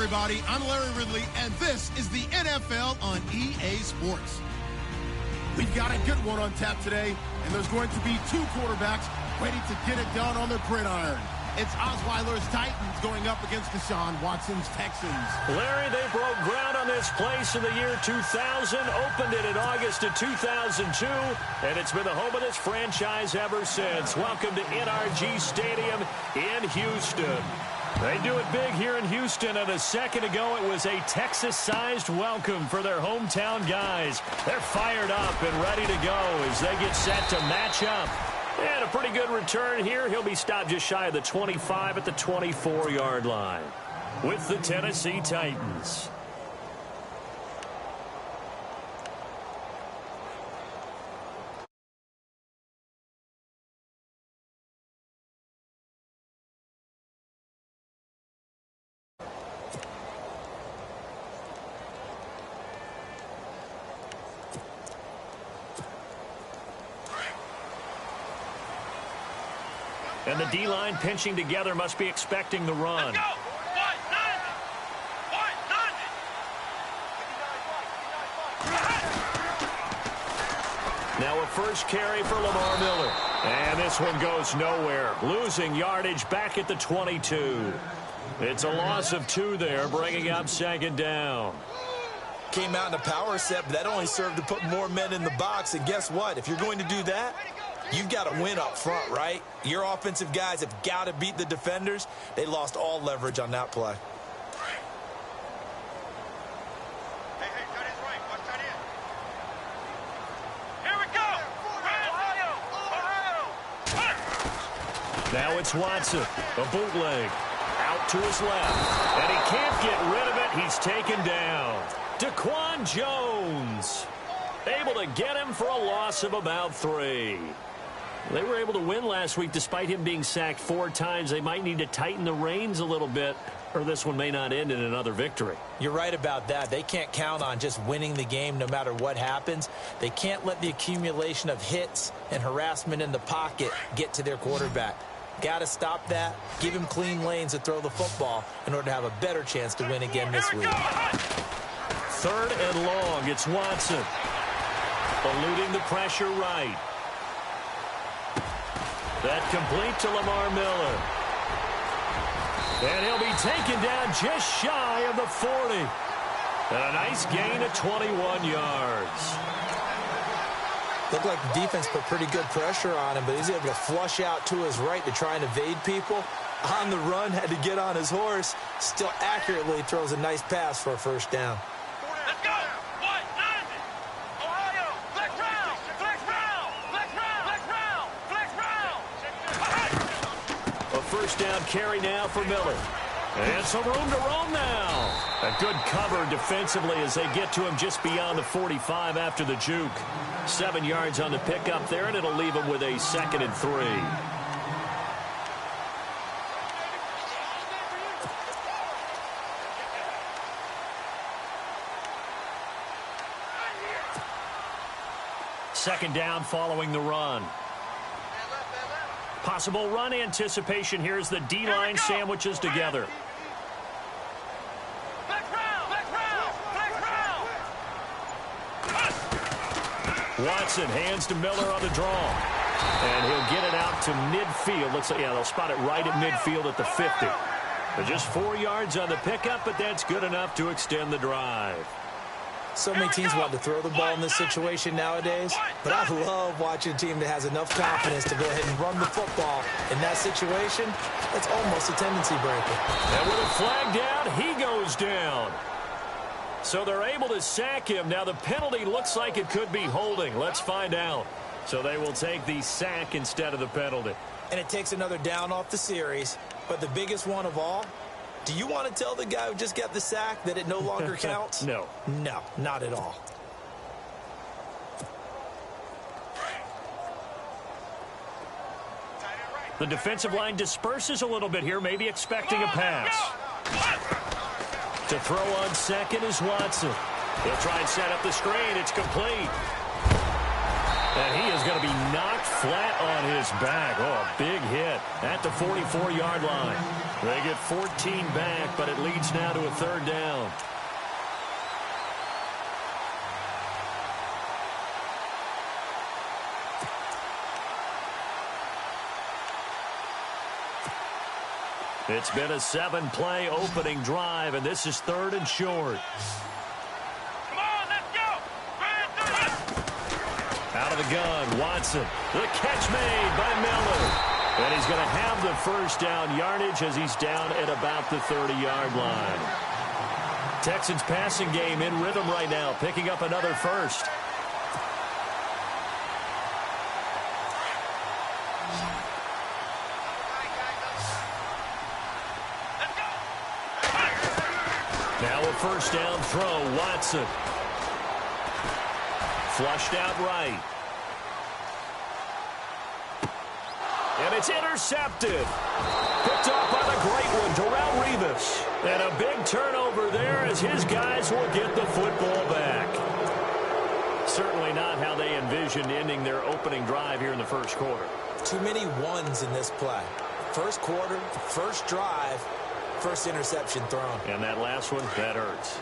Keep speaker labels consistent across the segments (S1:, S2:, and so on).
S1: everybody. I'm Larry Ridley, and this is the NFL on EA Sports. We've got a good one on tap today, and there's going to be two quarterbacks ready to get it done on the gridiron. It's Osweiler's Titans going up against Deshaun Watson's Texans.
S2: Larry, they broke ground on this place in the year 2000, opened it in August of 2002, and it's been the home of this franchise ever since. Welcome to NRG Stadium in Houston. They do it big here in Houston, and a second ago it was a Texas-sized welcome for their hometown guys. They're fired up and ready to go as they get set to match up. And a pretty good return here. He'll be stopped just shy of the 25 at the 24-yard line with the Tennessee Titans. And the D-line pinching together must be expecting the run. Now a first carry for Lamar Miller. And this one goes nowhere. Losing yardage back at the 22. It's a loss of 2 there, bringing up second down.
S3: Came out in a power set, but that only served to put more men in the box. And guess what? If you're going to do that, you've got to win up front, right? Your offensive guys have got to beat the defenders. They lost all leverage on that play.
S4: Hey, tight end's right. Watch tight end. Here we go. Ohio.
S2: Now it's Watson. A bootleg. Out to his left. And he can't get rid of it. He's taken down. Daquan Jones. Able to get him for a loss of about 3. They were able to win last week despite him being sacked 4 times. They might need to tighten the reins a little bit, or this one may not end in another victory.
S3: You're right about that. They can't count on just winning the game no matter what happens. They can't let the accumulation of hits and harassment in the pocket get to their quarterback. Got to stop that, give him clean lanes to throw the football in order to have a better chance to win again this week.
S2: 3rd and long. It's Watson. Eluding the pressure right. That complete to Lamar Miller. And he'll be taken down just shy of the 40. And a nice gain of 21 yards.
S3: Looked like the defense put pretty good pressure on him, but he's able to flush out to his right to try and evade people. On the run, had to get on his horse. Still accurately throws a nice pass for a first down.
S4: Let's go. Ohio. Flex round. Flex round. Flex round. Flex round. Flex round.
S2: A first down carry now for Miller. And some room to roam now. A good cover defensively as they get to him just beyond the 45 after the juke. 7 yards on the pickup there, and it'll leave him with a 2nd and 3. Second down following the run. Possible run anticipation here as the D-line sandwiches together. Watson hands to Miller on the draw. And he'll get it out to midfield. Looks like, yeah, they'll spot it right at midfield at the 50. But just 4 yards on the pickup, but that's good enough to extend the drive.
S3: So many teams want to throw the ball in this situation nowadays, but I love watching a team that has enough confidence to go ahead and run the football. In that situation, it's almost a tendency breaker.
S2: And with a flag down, he goes down. So they're able to sack him. Now the penalty looks like it could be holding. Let's find out. So they will take the sack instead of the penalty.
S3: And it takes another down off the series, but the biggest one of all, do you want to tell the guy who just got the sack that it no longer counts?
S2: No.
S3: No, not at all.
S2: The defensive line disperses a little bit here, maybe expecting a pass. To throw on second is Watson. He'll try and set up the screen. It's complete. And he is going to be knocked flat on his back. Oh, a big hit at the 44-yard line. They get 14 back, but it leads now to a third down. It's been a 7-play opening drive, and this is third and short.
S4: Come on, let's go.
S2: Out of the gun, Watson. The catch made by Miller. And he's going to have the first down yardage as he's down at about the 30-yard line. Texans passing game in rhythm right now, picking up another first. Now a first down throw, Watson. Flushed out right. And it's intercepted. Picked off by the great one, Darrelle Revis. And a big turnover there as his guys will get the football back. Certainly not how they envisioned ending their opening drive here in the first quarter.
S3: Too many ones in this play. First quarter, first drive, first interception thrown.
S2: And that last one, that hurts.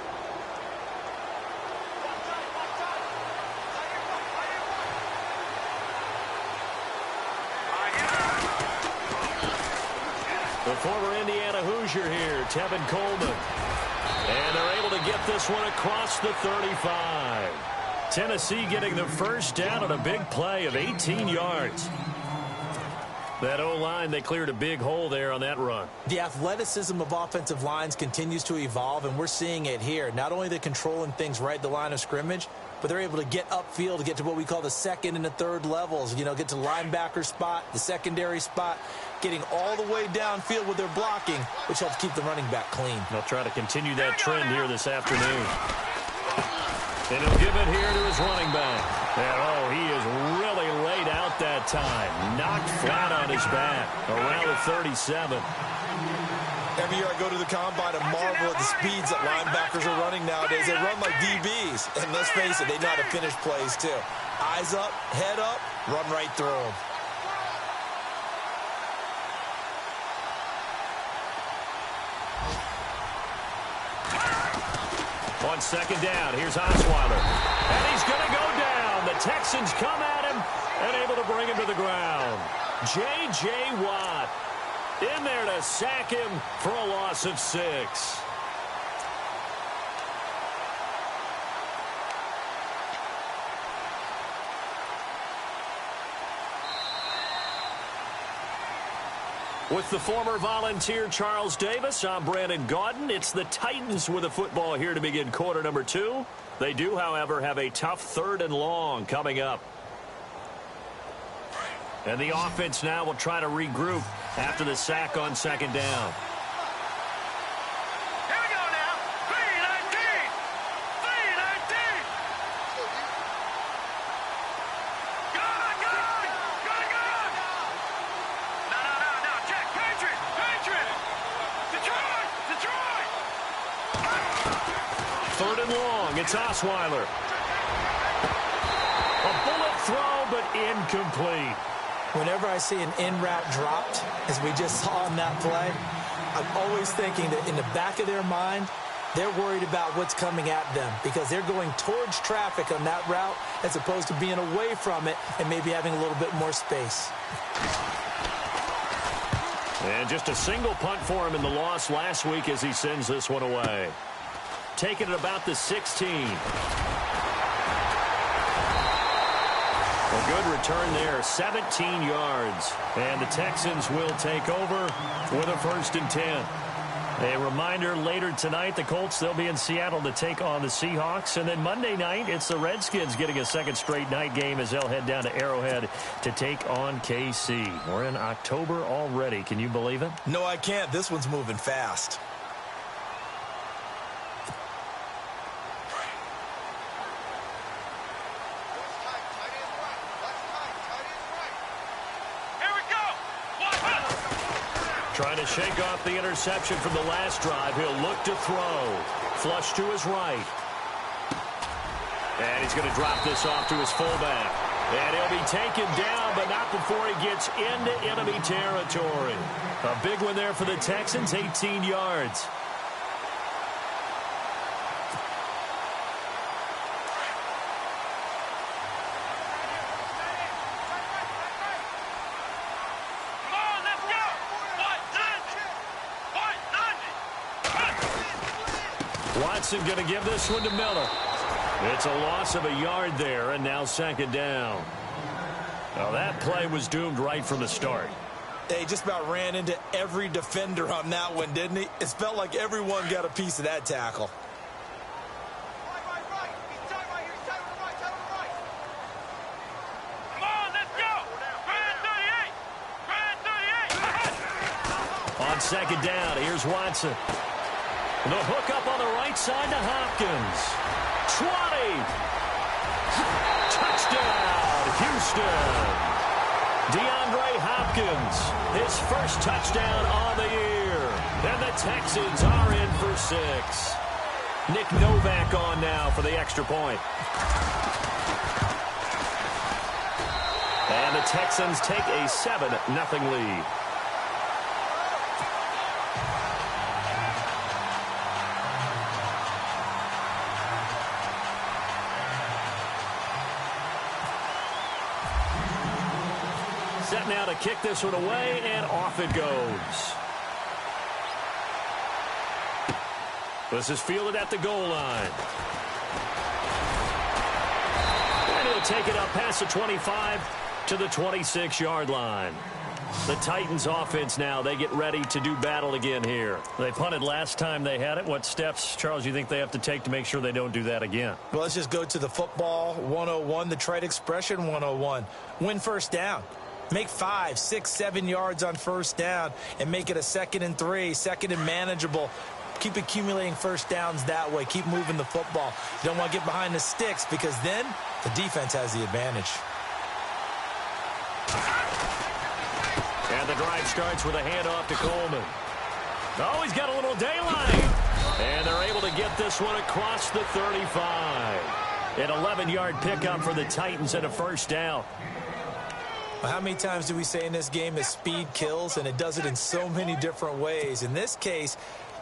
S2: The former Indiana Hoosier here, Tevin Coleman. And they're able to get this one across the 35. Tennessee getting the first down on a big play of 18 yards. That O-line, they cleared a big hole there on that run.
S3: The athleticism of offensive lines continues to evolve, and we're seeing it here. Not only are they controlling things right at the line of scrimmage, but they're able to get upfield to get to what we call the second and the third levels. You know, get to the linebacker spot, the secondary spot, getting all the way downfield with their blocking, which helps keep the running back clean.
S2: They'll try to continue that trend here this afternoon. And he'll give it here to his running back. And, oh, he is really laid out that time. Knocked flat on his back around the 37.
S3: Every year I go to the combine and marvel at the speeds that linebackers are running nowadays. They run like DBs. And let's face it, they know how to finish plays too. Eyes up, head up, run right through them.
S2: On second down, here's Osweiler. And he's going to go down. The Texans come at him and able to bring him to the ground. J.J. Watt in there to sack him for a loss of 6. With the former Volunteer Charles Davis, I'm Brandon Gaudin. It's the Titans with the football here to begin quarter number 2. They do, however, have a tough third and long coming up. And the offense now will try to regroup after the sack on second down.
S4: Here we go now. 3-19. 3-19. Good. No. Check. Patriot. Detroit.
S2: Third and long. It's Osweiler. A bullet throw, but incomplete.
S3: Whenever I see an in-route dropped, as we just saw in that play, I'm always thinking that in the back of their mind, they're worried about what's coming at them because they're going towards traffic on that route as opposed to being away from it and maybe having a little bit more space.
S2: And just a single punt for him in the loss last week as he sends this one away. Taking it about the 16. A good return there, 17 yards. And the Texans will take over with a 1st and 10. A reminder, later tonight, the Colts, they'll be in Seattle to take on the Seahawks. And then Monday night, it's the Redskins getting a second straight night game as they'll head down to Arrowhead to take on KC. We're in October already. Can you believe it?
S3: No, I can't. This one's moving fast.
S2: Trying to shake off the interception from the last drive. He'll look to throw. Flush to his right. And he's going to drop this off to his fullback. And he'll be taken down, but not before he gets into enemy territory. A big one there for the Texans, 18 yards. Watson going to give this one to Miller. It's a loss of a yard there, and now second down. Now that play was doomed right from the start.
S3: They just about ran into every defender on that one, didn't he? It felt like everyone got a piece of that tackle.
S4: Come on, let's go. Grand 38.
S2: On second down, here's Watson. The hook up on the right side to Hopkins. 20. Touchdown, Houston. DeAndre Hopkins, his first touchdown on the year. And the Texans are in for 6. Nick Novak on now for the extra point. And the Texans take a 7-0 lead. Set now to kick this one away, and off it goes. This is fielded at the goal line. And he'll take it up past the 25 to the 26-yard line. The Titans offense now, they get ready to do battle again here. They punted last time they had it. What steps, Charles, you think they have to take to make sure they don't do that again?
S3: Well, let's just go to the football 101, the trite expression 101. Win first down. Make 5, 6, 7 yards on first down and make it a 2nd and 3, 2nd and manageable. Keep accumulating first downs that way. Keep moving the football. You don't want to get behind the sticks because then the defense has the advantage.
S2: And the drive starts with a handoff to Coleman. Oh, he's got a little daylight. And they're able to get this one across the 35. An 11-yard pickup for the Titans and a first down.
S3: How many times do we say in this game that speed kills, and it does it in so many different ways? In this case,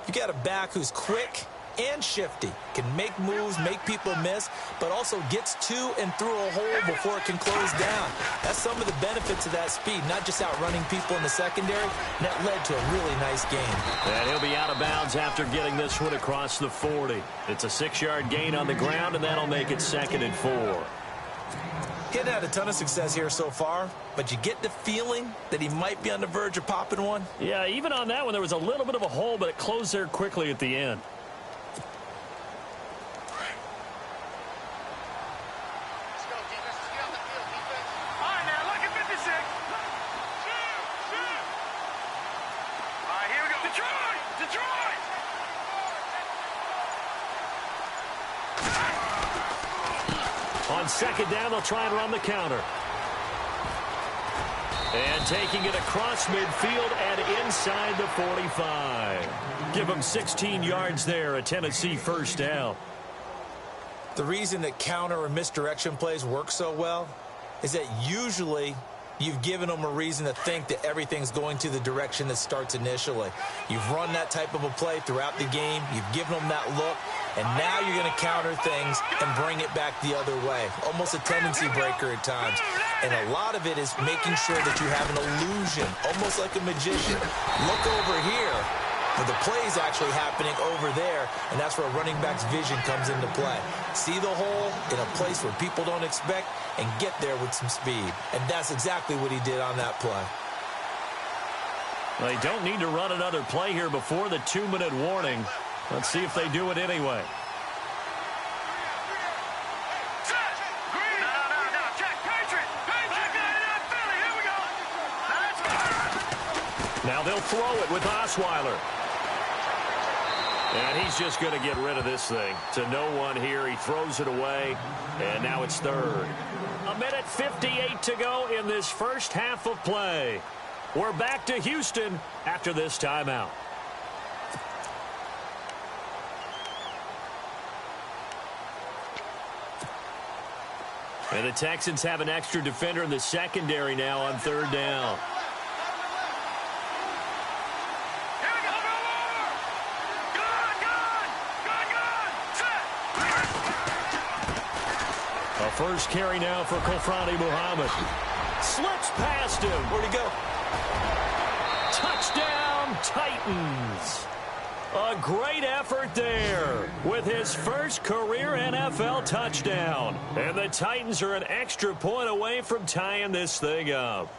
S3: you got a back who's quick and shifty, can make moves, make people miss, but also gets to and through a hole before it can close down. That's some of the benefits of that speed, not just outrunning people in the secondary. And that led to a really nice game.
S2: And he'll be out of bounds after getting this one across the 40. It's a 6-yard gain on the ground, and that'll make it 2nd and 4.
S3: Getting had a ton of success here so far, but you get the feeling that he might be on the verge of popping one.
S2: Yeah, even on that one, there was a little bit of a hole, but it closed there quickly at the end.
S4: Let's go, defense. Let's get on the field, defense. All right, now, look at 56. Shoot. All right, here we go. Detroit! Detroit!
S2: On second down, they'll try and run the counter. And taking it across midfield and inside the 45. Give them 16 yards there, a Tennessee first down.
S3: The reason that counter or misdirection plays work so well is that usually you've given them a reason to think that everything's going to the direction that starts initially. You've run that type of a play throughout the game. You've given them that look. And now you're going to counter things and bring it back the other way. Almost a tendency breaker at times. And a lot of it is making sure that you have an illusion, almost like a magician. Look over here, but the play is actually happening over there, and that's where a running back's vision comes into play. See the hole in a place where people don't expect and get there with some speed. And that's exactly what he did on that play.
S2: They don't need to run another play here before the 2-minute warning. Let's see if they do it anyway. Now they'll throw it with Osweiler. And he's just going to get rid of this thing. To no one here. He throws it away. And now it's 3rd. 1:58 to go in this first half of play. We're back to Houston after this timeout. And the Texans have an extra defender in the secondary now on third down. A first carry now for Kofrani Muhammad. Slips past him.
S3: Where'd he go?
S2: Touchdown, Titans. A great effort there with his first career NFL touchdown. And the Titans are an extra point away from tying this thing up.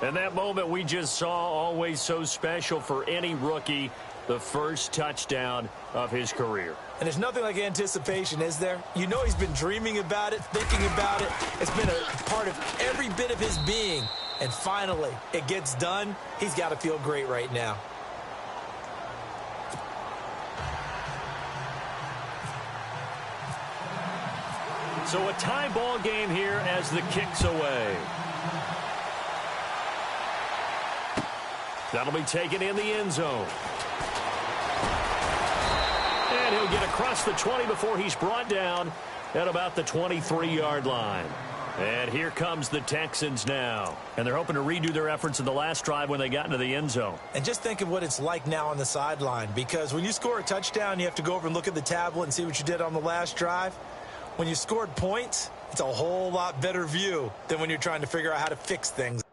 S2: And that moment we just saw, always so special for any rookie, the first touchdown of his career.
S3: And there's nothing like anticipation, is there? You know he's been dreaming about it, thinking about it. It's been a part of every bit of his being. And finally, it gets done. He's got to feel great right now.
S2: So a tie ball game here as the kick's away. That'll be taken in the end zone. And he'll get across the 20 before he's brought down at about the 23-yard line. And here comes the Texans now. And they're hoping to redo their efforts in the last drive when they got into the end zone.
S3: And just think of what it's like now on the sideline. Because when you score a touchdown, you have to go over and look at the tablet and see what you did on the last drive. When you scored points, it's a whole lot better view than when you're trying to figure out how to fix things.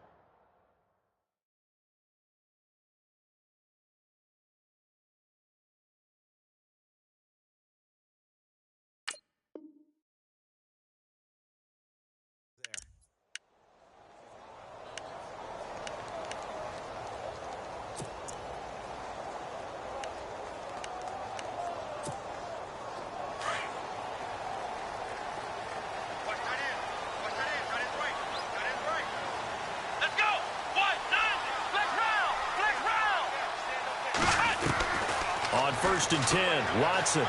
S2: On 1st and 10, Watson.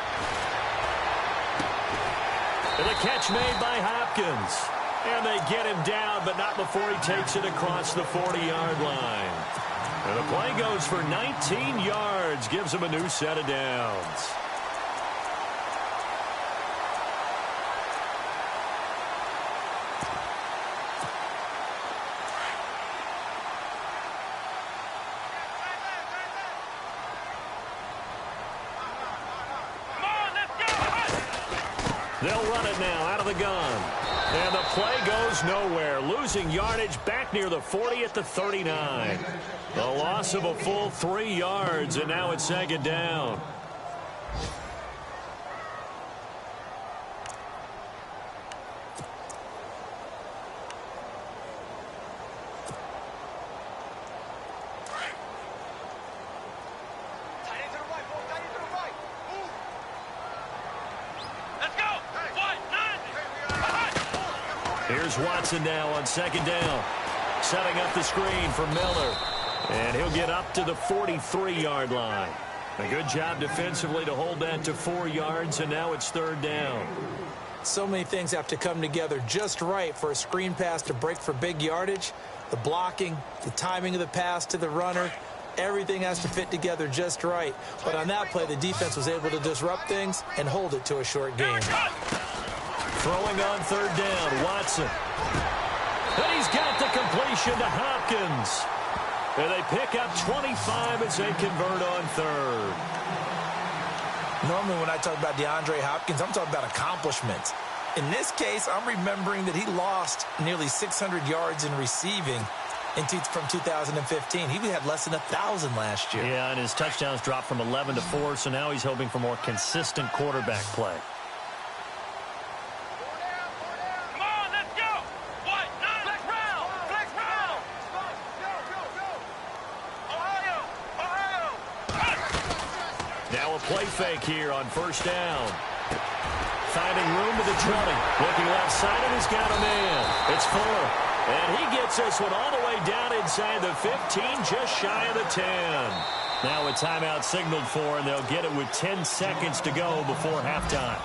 S2: And the catch made by Hopkins. And they get him down, but not before he takes it across the 40-yard line. And the play goes for 19 yards, gives him a new set of downs. They'll run it now out of the gun. And the play goes nowhere. Losing yardage back near the 40 at the 39. A loss of a full 3 yards, and now it's 2nd down. Here's Watson now on 2nd down. Setting up the screen for Miller. And he'll get up to the 43-yard line. A good job defensively to hold that to 4 yards, and now it's 3rd down.
S3: So many things have to come together just right for a screen pass to break for big yardage. The blocking, the timing of the pass to the runner, everything has to fit together just right. But on that play, the defense was able to disrupt things and hold it to a short game.
S2: Throwing on 3rd down, Watson. And he's got the completion to Hopkins. And they pick up 25 as they convert on 3rd.
S3: Normally when I talk about DeAndre Hopkins, I'm talking about accomplishments. In this case, I'm remembering that he lost nearly 600 yards in receiving from 2015. He had less than 1,000 last year.
S2: Yeah, and his touchdowns dropped from 11 to 4, so now he's hoping for more consistent quarterback play. Play fake here on 1st down. Finding room to the 20. Looking left side, and he's got a man. It's Fuller. And he gets this one all the way down inside the 15, just shy of the 10. Now a timeout signaled for, and they'll get it with 10 seconds to go before halftime.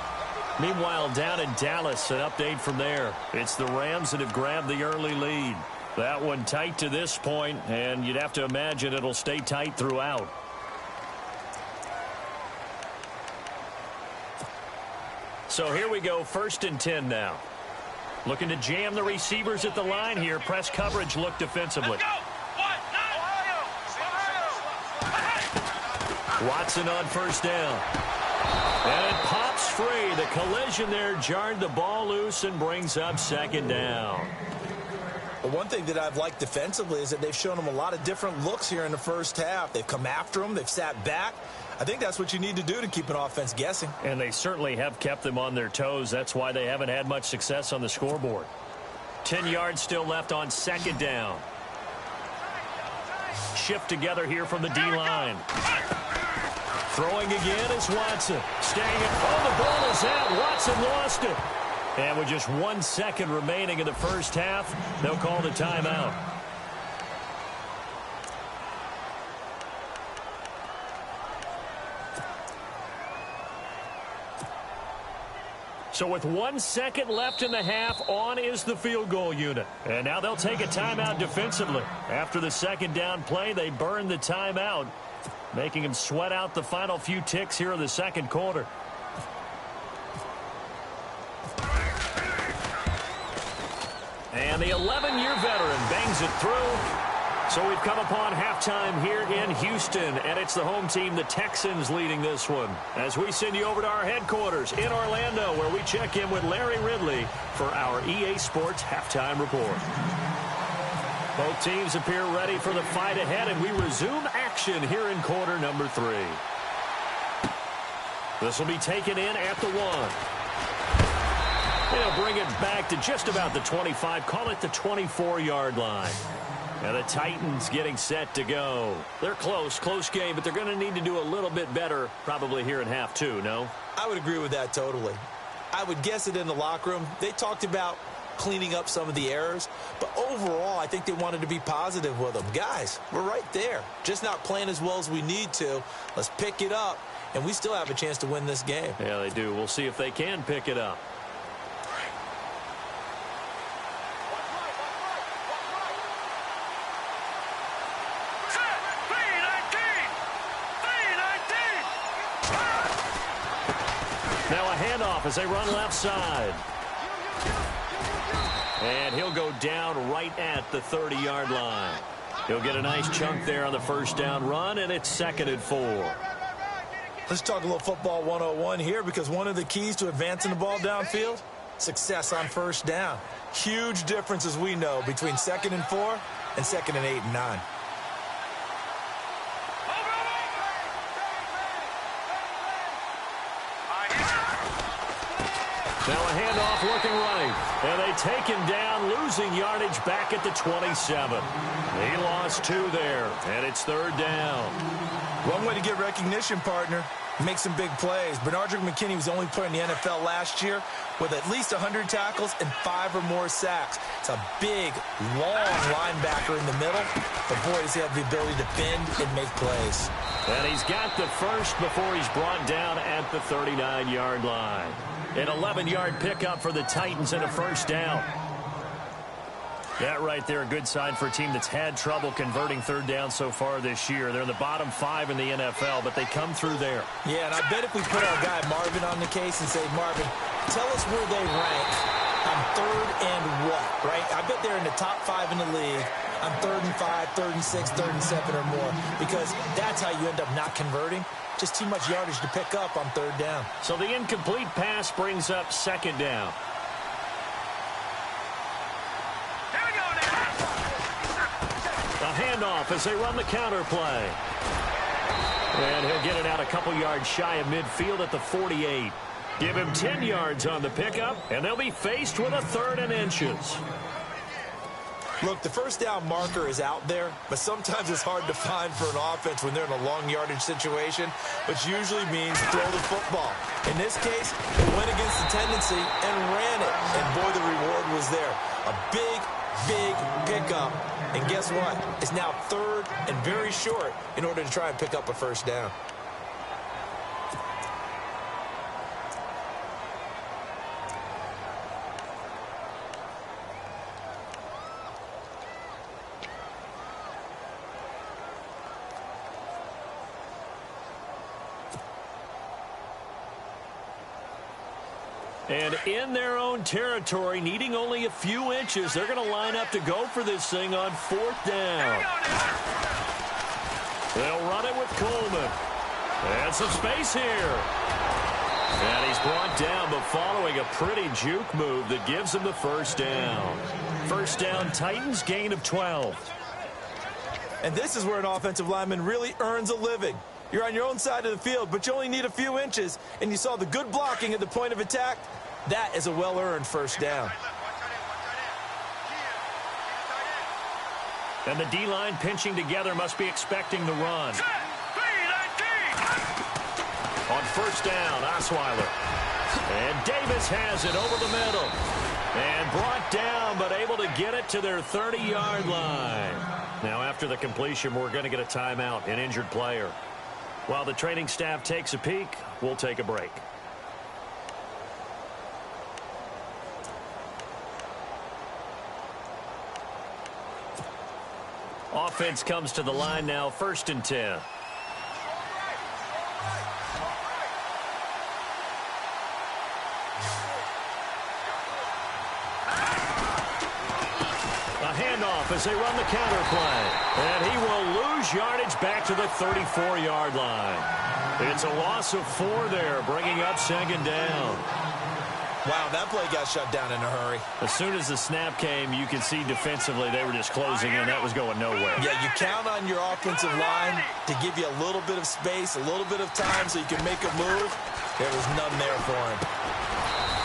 S2: Meanwhile, down in Dallas, an update from there. It's the Rams that have grabbed the early lead. That one tight to this point, and you'd have to imagine it'll stay tight throughout. So here we go, 1st and 10 now. Looking to jam the receivers at the line here. Press coverage look defensively. Watson on first down. And it pops free. The collision there jarred the ball loose and brings up second down.
S3: Well, one thing that I've liked defensively is that they've shown them a lot of different looks here in the first half. They've come after them. They've sat back. I think that's what you need to do to keep an offense guessing.
S2: And they certainly have kept them on their toes. That's why they haven't had much success on the scoreboard. 10 yards still left on second down. Shift together here from the D-line. Throwing again is Watson. Staying at, oh, the ball is out. Watson lost it. And with just 1 second remaining in the first half, they'll call the timeout. So with 1 second left in the half, on is the field goal unit. And now they'll take a timeout defensively. After the second down play, they burn the timeout, making them sweat out the final few ticks here in the second quarter. And the 11-year veteran bangs it through. So we've come upon halftime here in Houston, and it's the home team, the Texans, leading this one. As we send you over to our headquarters in Orlando, where we check in with Larry Ridley for our EA Sports Halftime Report. Both teams appear ready for the fight ahead, and we resume action here in quarter number 3. This will be taken in at the 1. They'll bring it back to just about the 25, call it the 24-yard line. And the Titans getting set to go. They're close game, but they're going to need to do a little bit better probably here in half 2, no?
S3: I would agree with that totally. I would guess it in the locker room. They talked about cleaning up some of the errors, but overall, I think they wanted to be positive with them. Guys, we're right there. Just not playing as well as we need to. Let's pick it up, and we still have a chance to win this game.
S2: Yeah, they do. We'll see if they can pick it up. Now a handoff as they run left side. And he'll go down right at the 30-yard line. He'll get a nice chunk there on the first down run, and it's 2nd and 4.
S3: Let's talk a little football 101 here, because one of the keys to advancing the ball downfield, success on first down. Huge difference, as we know, between 2nd and 4 and 2nd and 8 and 9.
S2: Now a handoff looking right. And they take him down, losing yardage back at the 27. He lost 2 there, and it's 3rd down.
S3: One way to get recognition, partner. Make some big plays. Bernardrick McKinney was the only player in the NFL last year with at least 100 tackles and 5 or more sacks. It's a big, long linebacker in the middle. But boy, does he have the ability to bend and make plays.
S2: And he's got the first before he's brought down at the 39-yard line. An 11-yard pickup for the Titans and a first down. That right there, a good sign for a team that's had trouble converting third down so far this year. They're in the bottom 5 in the NFL, but they come through there.
S3: Yeah, and I bet if we put our guy Marvin on the case and say, Marvin, tell us where they rank on 3rd and what, right? I bet they're in the top 5 in the league on 3rd and 5, 3rd and 6, 3rd and 7 or more, because that's how you end up not converting. Just too much yardage to pick up on 3rd down.
S2: So the incomplete pass brings up 2nd down. A handoff as they run the counter play. And he'll get it out a couple yards shy of midfield at the 48. Give him 10 yards on the pickup, and they'll be faced with a 3rd and inches.
S3: Look, the first down marker is out there, but sometimes it's hard to find for an offense when they're in a long yardage situation, which usually means throw the football. In this case, they went against the tendency and ran it, and boy, the reward was there. A big pickup, and guess what? It's now 3rd and very short in order to try and pick up a first down.
S2: And in their own territory, needing only a few inches, they're going to line up to go for this thing on 4th down. They'll run it with Coleman. And some space here. And he's brought down, but following a pretty juke move that gives him the first down. First down, Titans, gain of 12.
S3: And this is where an offensive lineman really earns a living. You're on your own side of the field, but you only need a few inches, and you saw the good blocking at the point of attack. That is a well-earned first down.
S2: And the D-line pinching together must be expecting the run. On first down, Osweiler. And Davis has it over the middle. And brought down, but able to get it to their 30-yard line. Now, after the completion, we're going to get a timeout, an injured player. While the training staff takes a peek, we'll take a break. Offense comes to the line now, 1st and 10. A handoff as they run the counter play. And he will lose yardage back to the 34-yard line. It's a loss of 4 there, bringing up 2nd down.
S3: Wow, that play got shut down in a hurry.
S2: As soon as the snap came, you could see defensively they were just closing in. That was going nowhere.
S3: Yeah, you count on your offensive line to give you a little bit of space, a little bit of time so you can make a move. There was none there for him.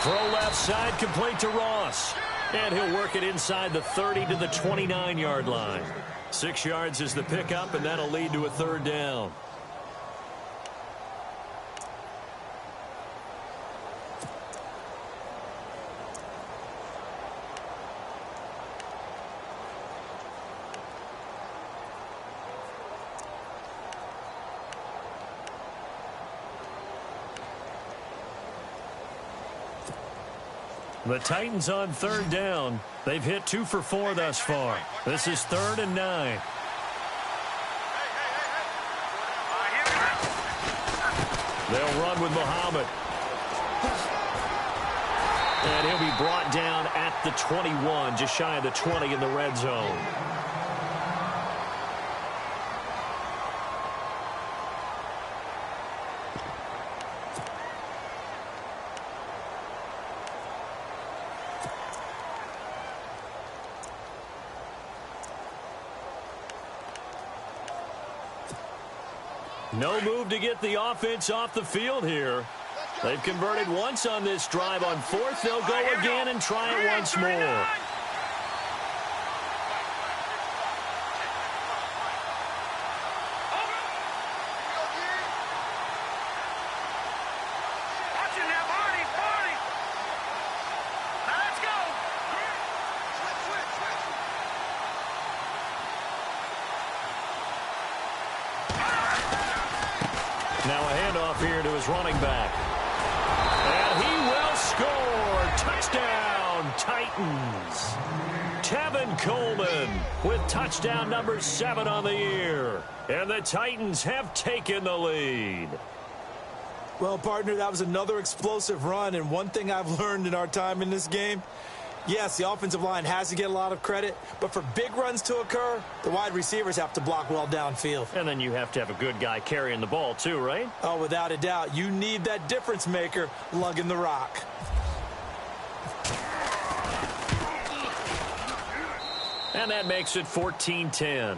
S2: Throw left side, complete to Ross. And he'll work it inside the 30 to the 29-yard line. 6 yards is the pickup, and that'll lead to a 3rd down. The Titans on 3rd down. They've hit 2 for 4 thus far. This is 3rd and 9. They'll run with Muhammad. And he'll be brought down at the 21, just shy of the 20 in the red zone. No move to get the offense off the field here. They've converted once on this drive. On 4th, they'll go again and try it once more. Now a handoff here to his running back. And he will score. Touchdown, Titans. Tevin Coleman with touchdown number 7 on the year. And the Titans have taken the lead.
S3: Well, partner, that was another explosive run. And one thing I've learned in our time in this game, yes, the offensive line has to get a lot of credit, but for big runs to occur, the wide receivers have to block well downfield.
S2: And then you have to have a good guy carrying the ball too, right?
S3: Oh, without a doubt. You need that difference maker lugging the rock.
S2: And that makes it 14-10.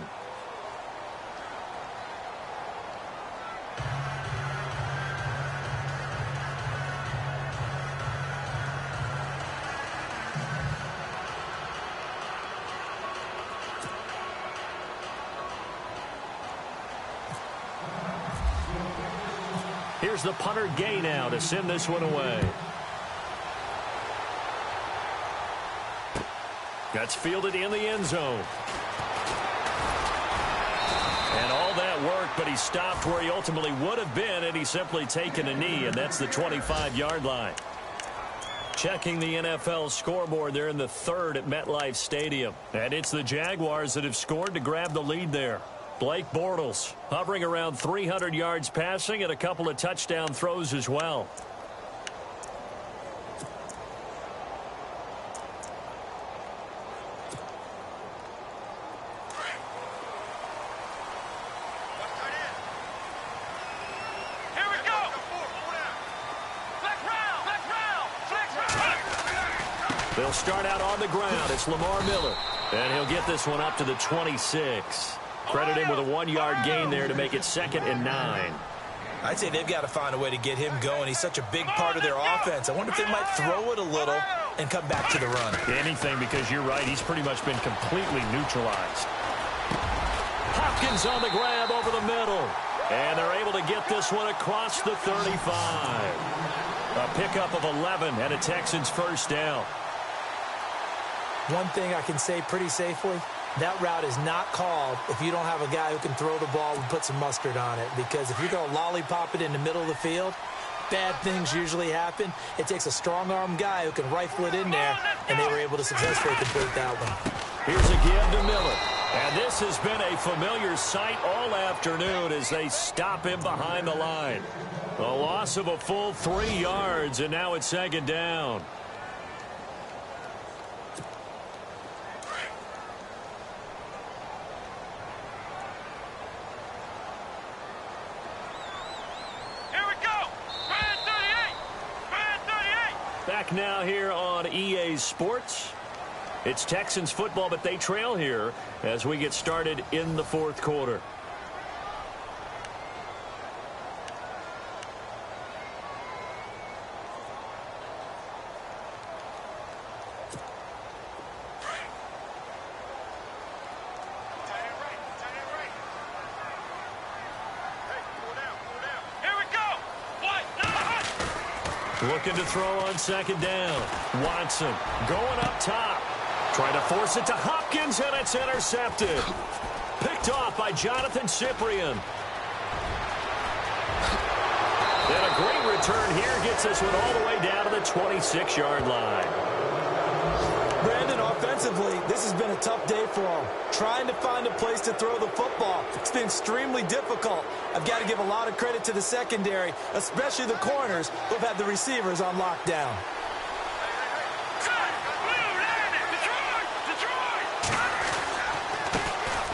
S2: Here's the punter Gay now to send this one away. That's fielded in the end zone. And all that work, but he stopped where he ultimately would have been had he simply taken a knee, and that's the 25-yard line. Checking the NFL scoreboard, they're in the 3rd at MetLife Stadium. And it's the Jaguars that have scored to grab the lead there. Blake Bortles hovering around 300 yards passing and a couple of touchdown throws as well. They'll start out on the ground. It's Lamar Miller. And he'll get this one up to the 26. Credit him with a 1-yard gain there to make it 2nd and 9.
S3: I'd say they've got to find a way to get him going. He's such a big part of their offense. I wonder if they might throw it a little and come back to the run.
S2: Anything, because you're right. He's pretty much been completely neutralized. Hopkins on the grab over the middle. And they're able to get this one across the 35. A pickup of 11 and a Texans first down.
S3: One thing I can say pretty safely, that route is not called if you don't have a guy who can throw the ball and put some mustard on it. Because if you're going to lollipop it in the middle of the field, bad things usually happen. It takes a strong-arm guy who can rifle it in there, and they were able to successfully complete that one.
S2: Here's a give to Miller. And this has been a familiar sight all afternoon as they stop him behind the line. A loss of a full 3 yards, and now it's 2nd down. Back now here on EA Sports. It's Texans football, but they trail here as we get started in the 4th quarter. Looking to throw on 2nd down. Watson going up top. Trying to force it to Hopkins, and it's intercepted. Picked off by Jonathan Cyprien. And a great return here gets this one all the way down to the 26-yard line.
S3: Brandon, offensively, this has been a tough day for them. Trying to find a place to throw the football. It's been extremely difficult. I've got to give a lot of credit to the secondary, especially the corners who have had the receivers on lockdown.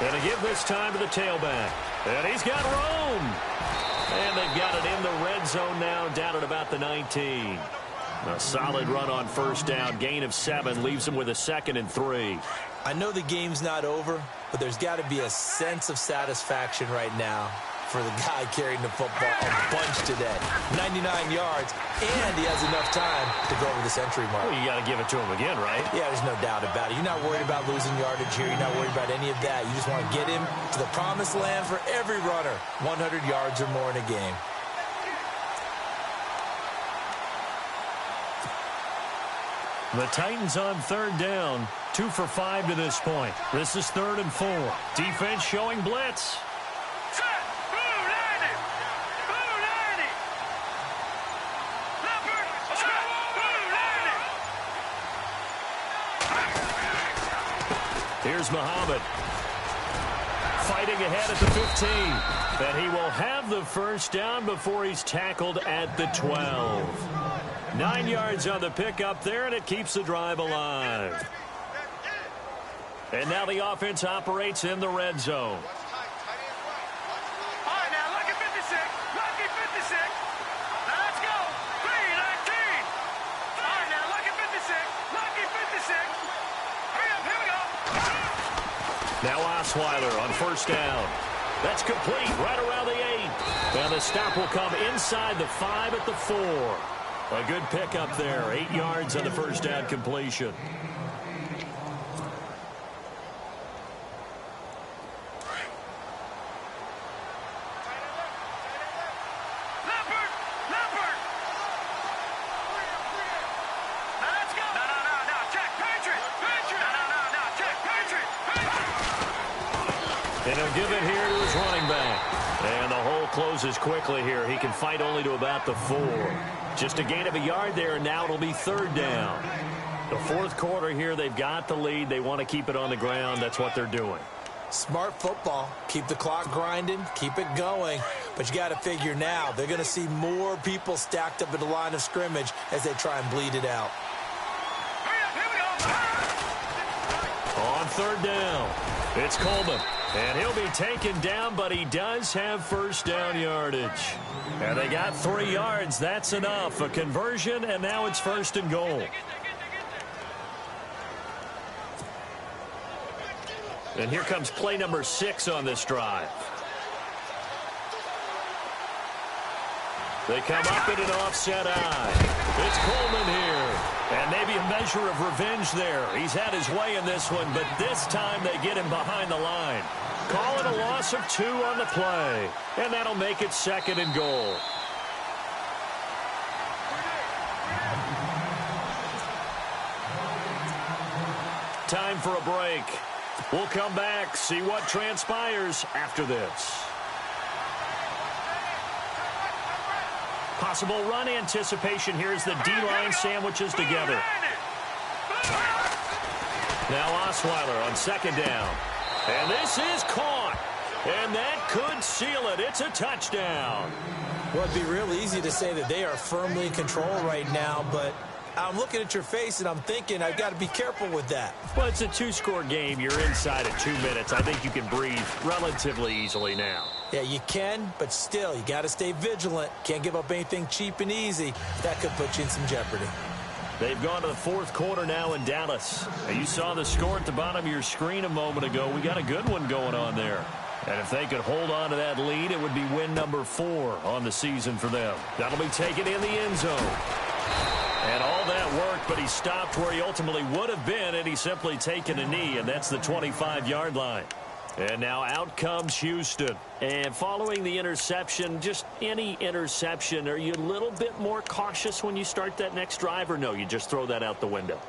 S2: And to give this time to the tailback. And he's got room. And they've got it in the red zone now, down at about the 19. A solid run on 1st down. Gain of 7 leaves them with a 2nd and 3.
S3: I know the game's not over, but there's got to be a sense of satisfaction right now for the guy carrying the football a bunch today. 99 yards, and he has enough time to go over the century mark.
S2: Well, you got to give it to him again, right?
S3: Yeah, there's no doubt about it. You're not worried about losing yardage here. You're not worried about any of that. You just want to get him to the promised land for every runner. 100 yards or more in a game.
S2: The Titans on 3rd down. 2 for 5 to this point. This is 3rd and 4. Defense showing blitz. Here's Muhammad. Fighting ahead at the 15. And he will have the first down before he's tackled at the 12. 9 yards on the pickup there, and it keeps the drive alive. And now the offense operates in the red zone. Now Osweiler on 1st down. That's complete right around the 8. And the stop will come inside the 5 at the 4. A good pickup there. 8 yards on the 1st down completion. And he'll give it here to his running back. And the hole closes quickly here. He can fight only to about the 4. Just a gain of a yard there, and now it'll be 3rd down. The 4th quarter here, they've got the lead. They want to keep it on the ground. That's what they're doing.
S3: Smart football. Keep the clock grinding. Keep it going. But you got to figure now, they're going to see more people stacked up at the line of scrimmage as they try and bleed it out.
S2: On 3rd down, it's Coleman. And he'll be taken down, but he does have first down yardage. And they got 3 yards. That's enough. A conversion, and now it's 1st and goal. And here comes play number 6 on this drive. They come up in an offset eye. It's Coleman here. And maybe a measure of revenge there. He's had his way in this one, but this time they get him behind the line. Call it a loss of 2 on the play. And that'll make it 2nd and goal. Time for a break. We'll come back, see what transpires after this. Possible run anticipation here as the D-line sandwiches together. Now Osweiler on 2nd down. And this is caught. And that could seal it. It's a touchdown.
S3: Well, it'd be real easy to say that they are firmly in control right now, but I'm looking at your face and I'm thinking I've got to be careful with that.
S2: Well, it's a 2-score game. You're inside at 2 minutes. I think you can breathe relatively easily now.
S3: Yeah, you can, but still, you got to stay vigilant. Can't give up anything cheap and easy. That could put you in some jeopardy.
S2: They've gone to the 4th quarter now in Dallas. And you saw the score at the bottom of your screen a moment ago. We got a good one going on there. And if they could hold on to that lead, it would be win number 4 on the season for them. That'll be taken in the end zone. And all that worked, but he stopped where he ultimately would have been, and he's simply taken a knee, and that's the 25-yard line. And now out comes Houston. And following the interception, just any interception, are you a little bit more cautious when you start that next drive, or no, you just throw that out the window?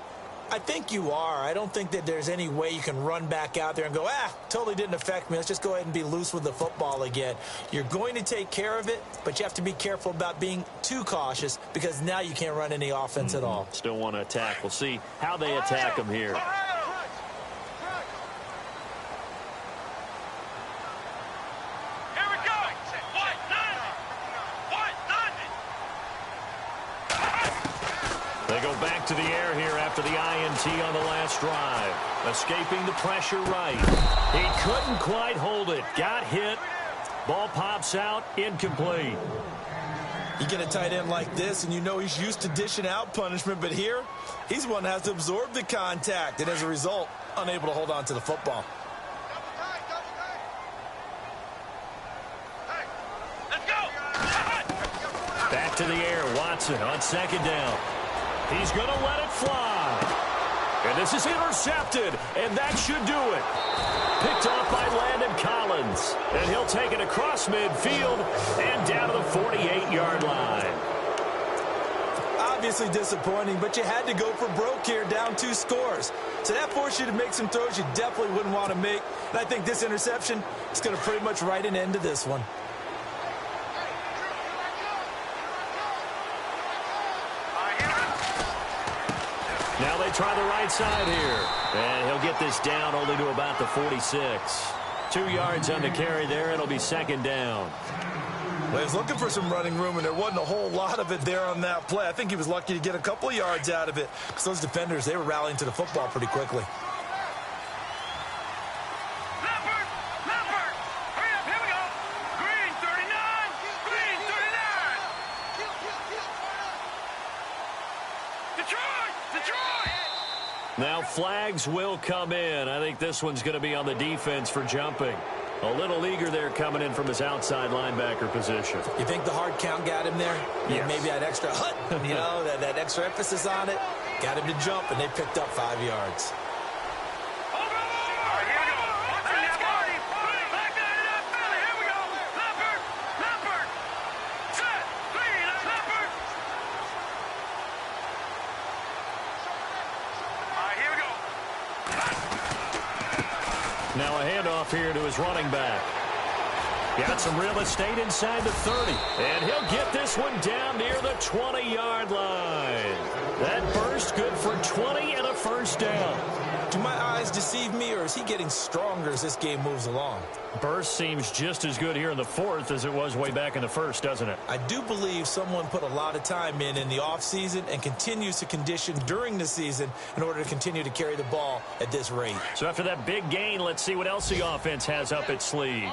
S3: I think you are. I don't think that there's any way you can run back out there and go, totally didn't affect me. Let's just go ahead and be loose with the football again. You're going to take care of it, but you have to be careful about being too cautious because now you can't run any offense at all.
S2: Still want to attack. We'll see how they attack them here. They go back to the air here after the INT on the last drive. Escaping the pressure right. He couldn't quite hold it. Got hit. Ball pops out. Incomplete.
S3: You get a tight end like this, and you know he's used to dishing out punishment, but here, he's one that has to absorb the contact, and as a result, unable to hold on to the football.
S2: Back to the air. Watson on 2nd down. He's going to let it fly. And this is intercepted, and that should do it. Picked off by Landon Collins. And he'll take it across midfield and down to the 48-yard line.
S3: Obviously disappointing, but you had to go for broke here, down 2 scores. So that forced you to make some throws you definitely wouldn't want to make. And I think this interception is going to pretty much write an end to this one.
S2: Now they try the right side here. And he'll get this down only to about the 46. 2 yards on the carry there. It'll be 2nd down.
S3: Well, he was looking for some running room, and there wasn't a whole lot of it there on that play. I think he was lucky to get a couple of yards out of it because those defenders, they were rallying to the football pretty quickly.
S2: Now flags will come in. I think this one's going to be on the defense for jumping. A little eager there coming in from his outside linebacker position.
S3: You think the hard count got him there?
S2: Yes.
S3: Maybe that extra that extra emphasis on it got him to jump, and they picked up 5 yards.
S2: Now a handoff here to his running back. Got some real estate inside the 30. And he'll get this one down near the 20-yard line. That burst good for 20 and a first down.
S3: Do my eyes deceive me, or is he getting stronger as this game moves along?
S2: Burst seems just as good here in the 4th as it was way back in the 1st, doesn't it?
S3: I do believe someone put a lot of time in the offseason and continues to condition during the season in order to continue to carry the ball at this rate.
S2: So after that big gain, let's see what else the offense has up its sleeve.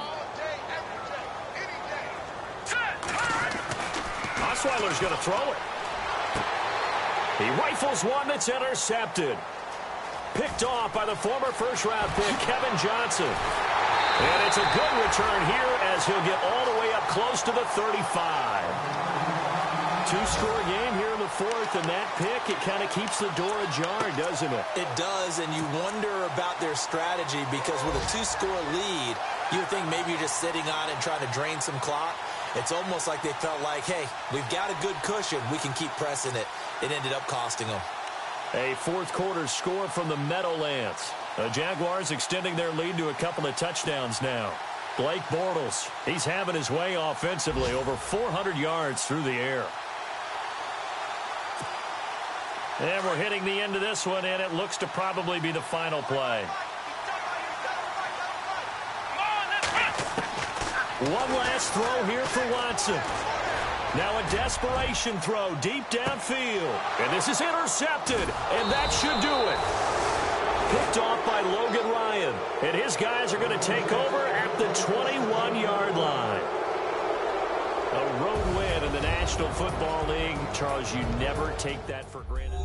S2: Osweiler's going to throw it. He rifles one that's intercepted. Picked off by the former first-round pick, Kevin Johnson. And it's a good return here as he'll get all the way up close to the 35. Two-score game here in the fourth, and that pick, it kind of keeps the door ajar, doesn't it?
S3: It does, and you wonder about their strategy because with a two-score lead, you would think maybe you're just sitting on it and trying to drain some clock. It's almost like they felt like, hey, we've got a good cushion. We can keep pressing it. It ended up costing them.
S2: A fourth-quarter score from the Meadowlands. The Jaguars extending their lead to a couple of touchdowns now. Blake Bortles, he's having his way offensively, over 400 yards through the air. And we're hitting the end of this one, and it looks to probably be the final play. One last throw here for Watson. Now a desperation throw deep downfield. And this is intercepted, and that should do it. Picked off by Logan Ryan. And his guys are going to take over at the 21-yard line. A road win in the National Football League. Charles, you never take that for granted.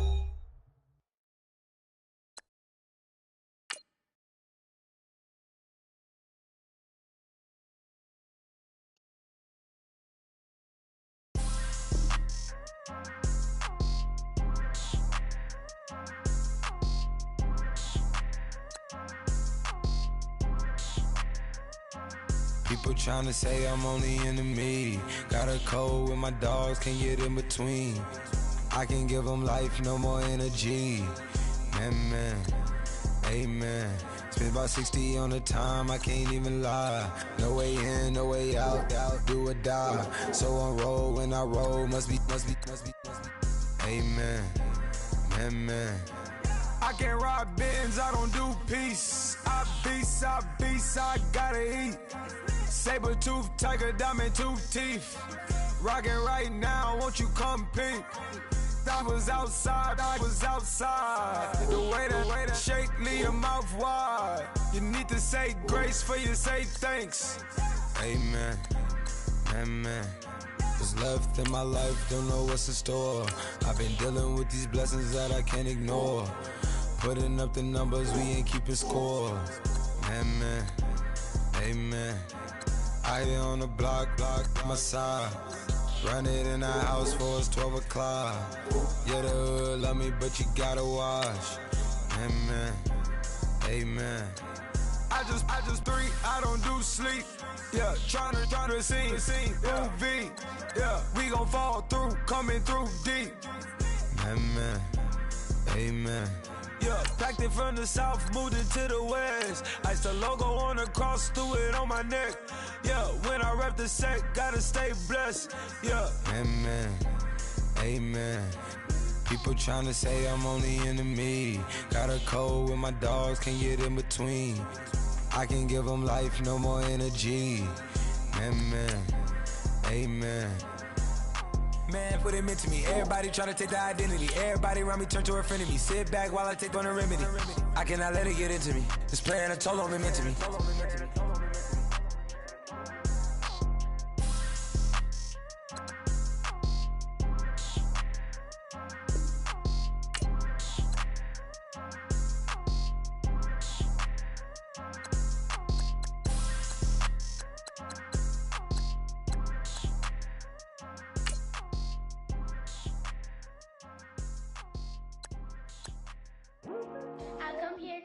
S5: People tryna say I'm only in the me. Got a cold with my dogs, can't get in between. I can give them life, no more energy. Man, amen. Spent about 60 on the time, I can't even lie. No way in, no way out, do or die. So on roll, when I roll, must be. Amen, man. I can't ride Benz, I don't do peace. I beast, I gotta eat. Saber tooth, tiger, diamond tooth teeth. Rockin' right now, won't you come peep? I was outside. The way that shake, leave your mouth wide. You need to say grace for you say thanks. Amen, amen. What's left in my life, don't know what's in store. I've been dealing with these blessings that I can't ignore. Putting up the numbers, we ain't keeping score. Amen, amen. I here on the block, my side. Run it in the house for us 12 o'clock. Yeah, the hood love me, but you gotta watch. Amen, amen. I just three, I don't do sleep. Yeah, tryna sing, UV. Yeah, we gon' fall through, coming through deep. Amen, amen. Yeah, packed it from the south, moved it to the west. Iced the logo on the cross, threw it on my neck. Yeah, when I rep the set, gotta stay blessed. Yeah. Amen, amen. People tryna say I'm only in the me. Got a cold with my dogs, can't get in between. I can give them life, no more energy. Amen, amen. Man, what it meant to me. Everybody try to take the identity. Everybody around me turn to a friend of me. Sit back while I take on a remedy. I cannot let it get into me. This playing a toll on me, meant to me.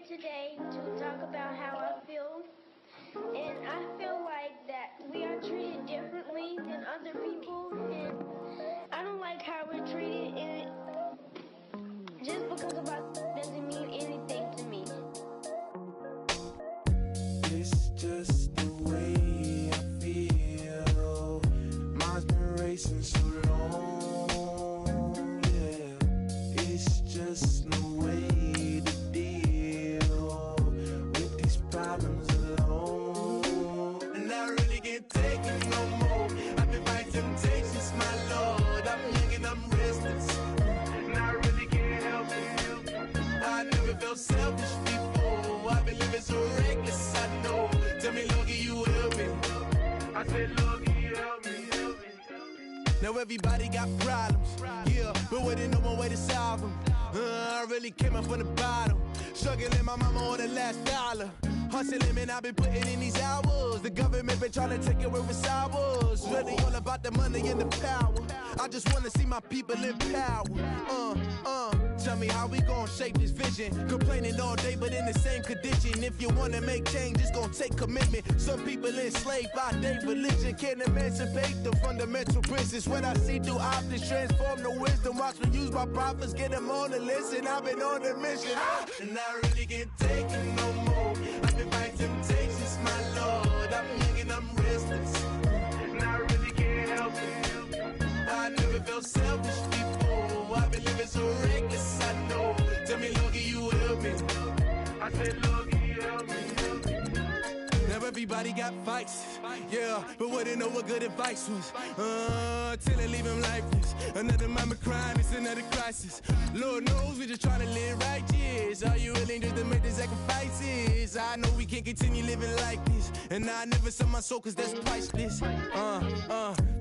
S6: Today to talk about how I feel, and I feel like that we are treated differently than other people, and I don't like how we're treated, and just because of us doesn't mean anything to me.
S5: It's just the way I feel. Mine's been racing so long, yeah. It's just no way. Problems alone, and I really can't take it no more. I've been fighting temptations, my Lord. I'm young and I'm restless, and I really can't help it. I never felt selfish before. I've been living so reckless, I know. Tell me, Lord, can you help me? I said, Lord, can you help me? Now everybody got problems, yeah, but waiting no one way to solve them. I really came up from the bottom. Struggling, my mama on the last dollar. Hustling, man, I've been putting in these hours. The government been trying to take away with ours. Really all about the money and the power. I just wanna see my people in power. Tell me how we gon' shape this vision. Complaining all day, but in the same condition. If you wanna make change, it's gon' take commitment. Some people enslaved by their religion can't emancipate the fundamental principles. What I see through optics transform the wisdom. Watch me use my prophets, get them on the list, and I've been on the mission. And I really can't take it no more. I've been fighting temptations, my Lord. I'm young and I'm restless, and I really can't help it. I never felt selfish before. I've been living so reckless, I know. Tell me, Lord, can you help me? I said, Lord, can you help me? Now everybody got fights, yeah, but wouldn't know what good advice was. Till they leave him lifeless. Another mama crying, it's another crisis. Lord knows we just trying to live righteous. Are you willing just to make the sacrifices? I know we can't continue living like this, and I never sell my soul cause that's priceless.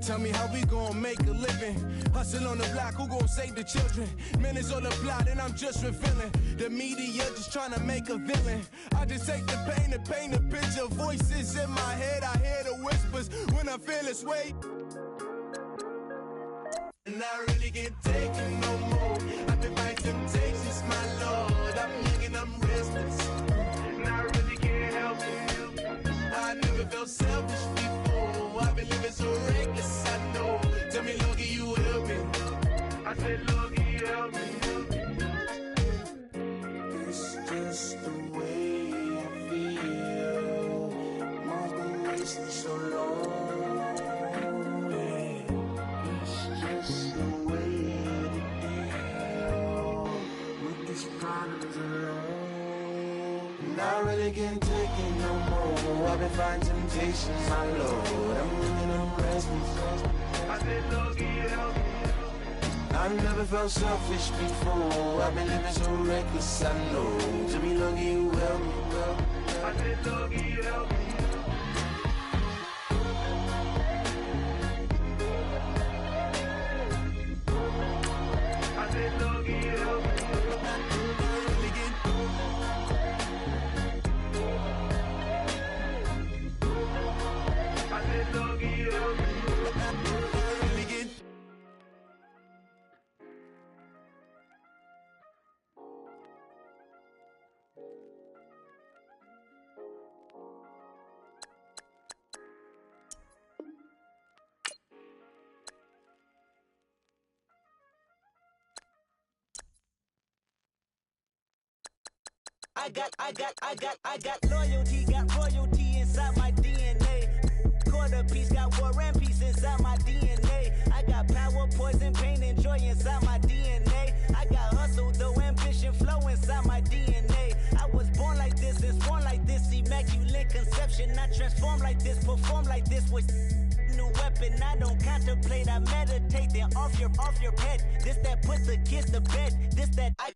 S5: Tell me how we gon' make a living. Hustle on the block, who gon' save the children? Man, it's all a plot and I'm just revealing. The media just trying to make a villain. I just take the pain and paint a picture. Voices in my head, I hear the whispers when I feel this way. And I really can't take it no more. I've been fighting temptations, my Lord. I'm young and I'm restless, and I really can't help it. I never felt selfish before. I've been living so reckless, I know. Tell me, Lord, can you help me? I said, Lord, can you help me? It's just the way I feel. Mom's been wasting so long. It's the way to deal with these problems alone. And I really can't take it no more. I've been fighting temptations, my Lord. I'm living on restless. I said, Lord, can you help me? I've never felt selfish before. I've been living so reckless, I know. Tell me, Lord, can you help me? I said, Lord, can you help me?
S7: I got loyalty, got royalty inside my DNA. Quarter piece, got war and peace inside my DNA. I got power, poison, pain, and joy inside my DNA. I got hustle, though, ambition, flow inside my DNA. I was born like this and sworn like this, immaculate conception. I transform like this, perform like this with new weapon. I don't contemplate, I meditate, then off your head. This that puts the kids to bed. This that I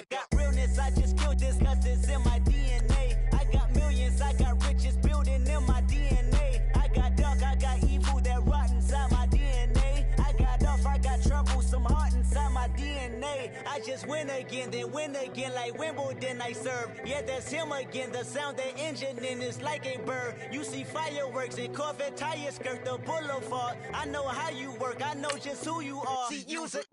S7: got realness. I just killed this cause it's in my DNA. I got millions, I got riches building in my DNA. I got dark, I got evil that rot inside my DNA. I got off, I got trouble, some heart inside my DNA. I just win again, then win again like Wimbledon I serve. Yeah, that's him again, the sound that engine in is like a bird. You see fireworks and Corvette tires skirt the boulevard. I know how you work, I know just who you are. See, use a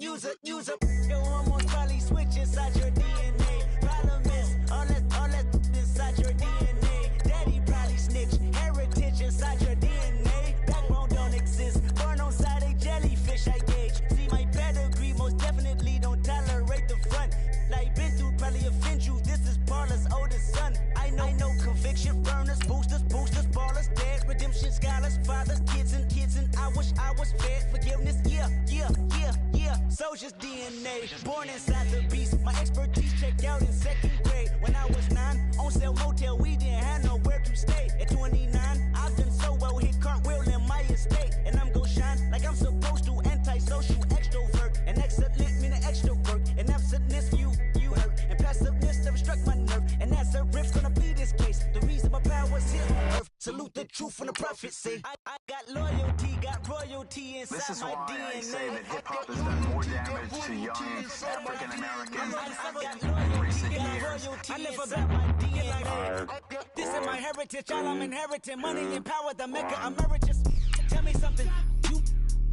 S7: your hormones probably switch inside your DNA. Problem is, all that inside your DNA. Daddy probably snitch, heritage inside your DNA. Backbone don't exist, born on side a jellyfish I gauge. See my pedigree, most definitely don't tolerate the front. Like been through probably offend you, this is Paula's oldest son. I know conviction, burners, boosters, ballers, dead, redemption, scholars, fathers, kids and I wish I was fed forgiveness, yeah. Soldier's DNA, born inside the beast. My expertise checked out in second grade. When I was 9, on sale motel, we didn't have nowhere to stay. At 29, I've done so well, hit cartwheel in my estate. And I'm gon' shine like I'm supposed to, antisocial extrovert. And excellent meaning extra work. And absentness, you hurt. And passiveness never struck my nerve. And that's a riff gonna be this case. The reason my power's here on earth. So salute the truth and the prophecy. I got loyalty, got royalty inside
S8: This is
S7: my
S8: why
S7: DNA.
S8: I say that hip-hop has done more damage to young African-Americans in recent years.
S7: I live about my DNA. This is my heritage, all I'm inheriting. Money and power, the maker emeritus. Tell me something, you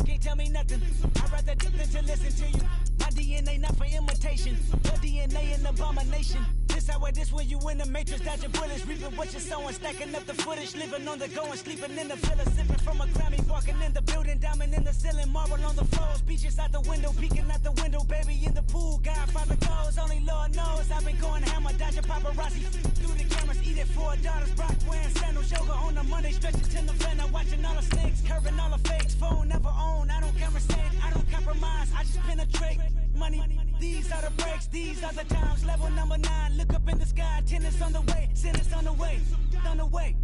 S7: can't tell me nothing. I'd rather do than to listen to you. My DNA not for imitation. Your DNA an abomination. This how it is when you in the matrix, dodging bullets, reaping what you're sowing, stacking up the footage, living on the go and sleeping in the villa, sipping from a Grammy, walking in the building, diamond in the ceiling, marble on the floors, beaches out the window, peeking out the window, baby in the pool, Godfather goes, only Lord knows, I've been going hammer, dodging paparazzi, through the cameras, eating $4, Brock wearing sandals, yoga on the Monday, stretching to November, watching all the snakes, curving all the fakes, phone never own, I don't conversate, I don't compromise, I just penetrate, money, these are the breaks, these are the times, level number 9, look up in the sky, tennis on the way, sinners on the way, on the way.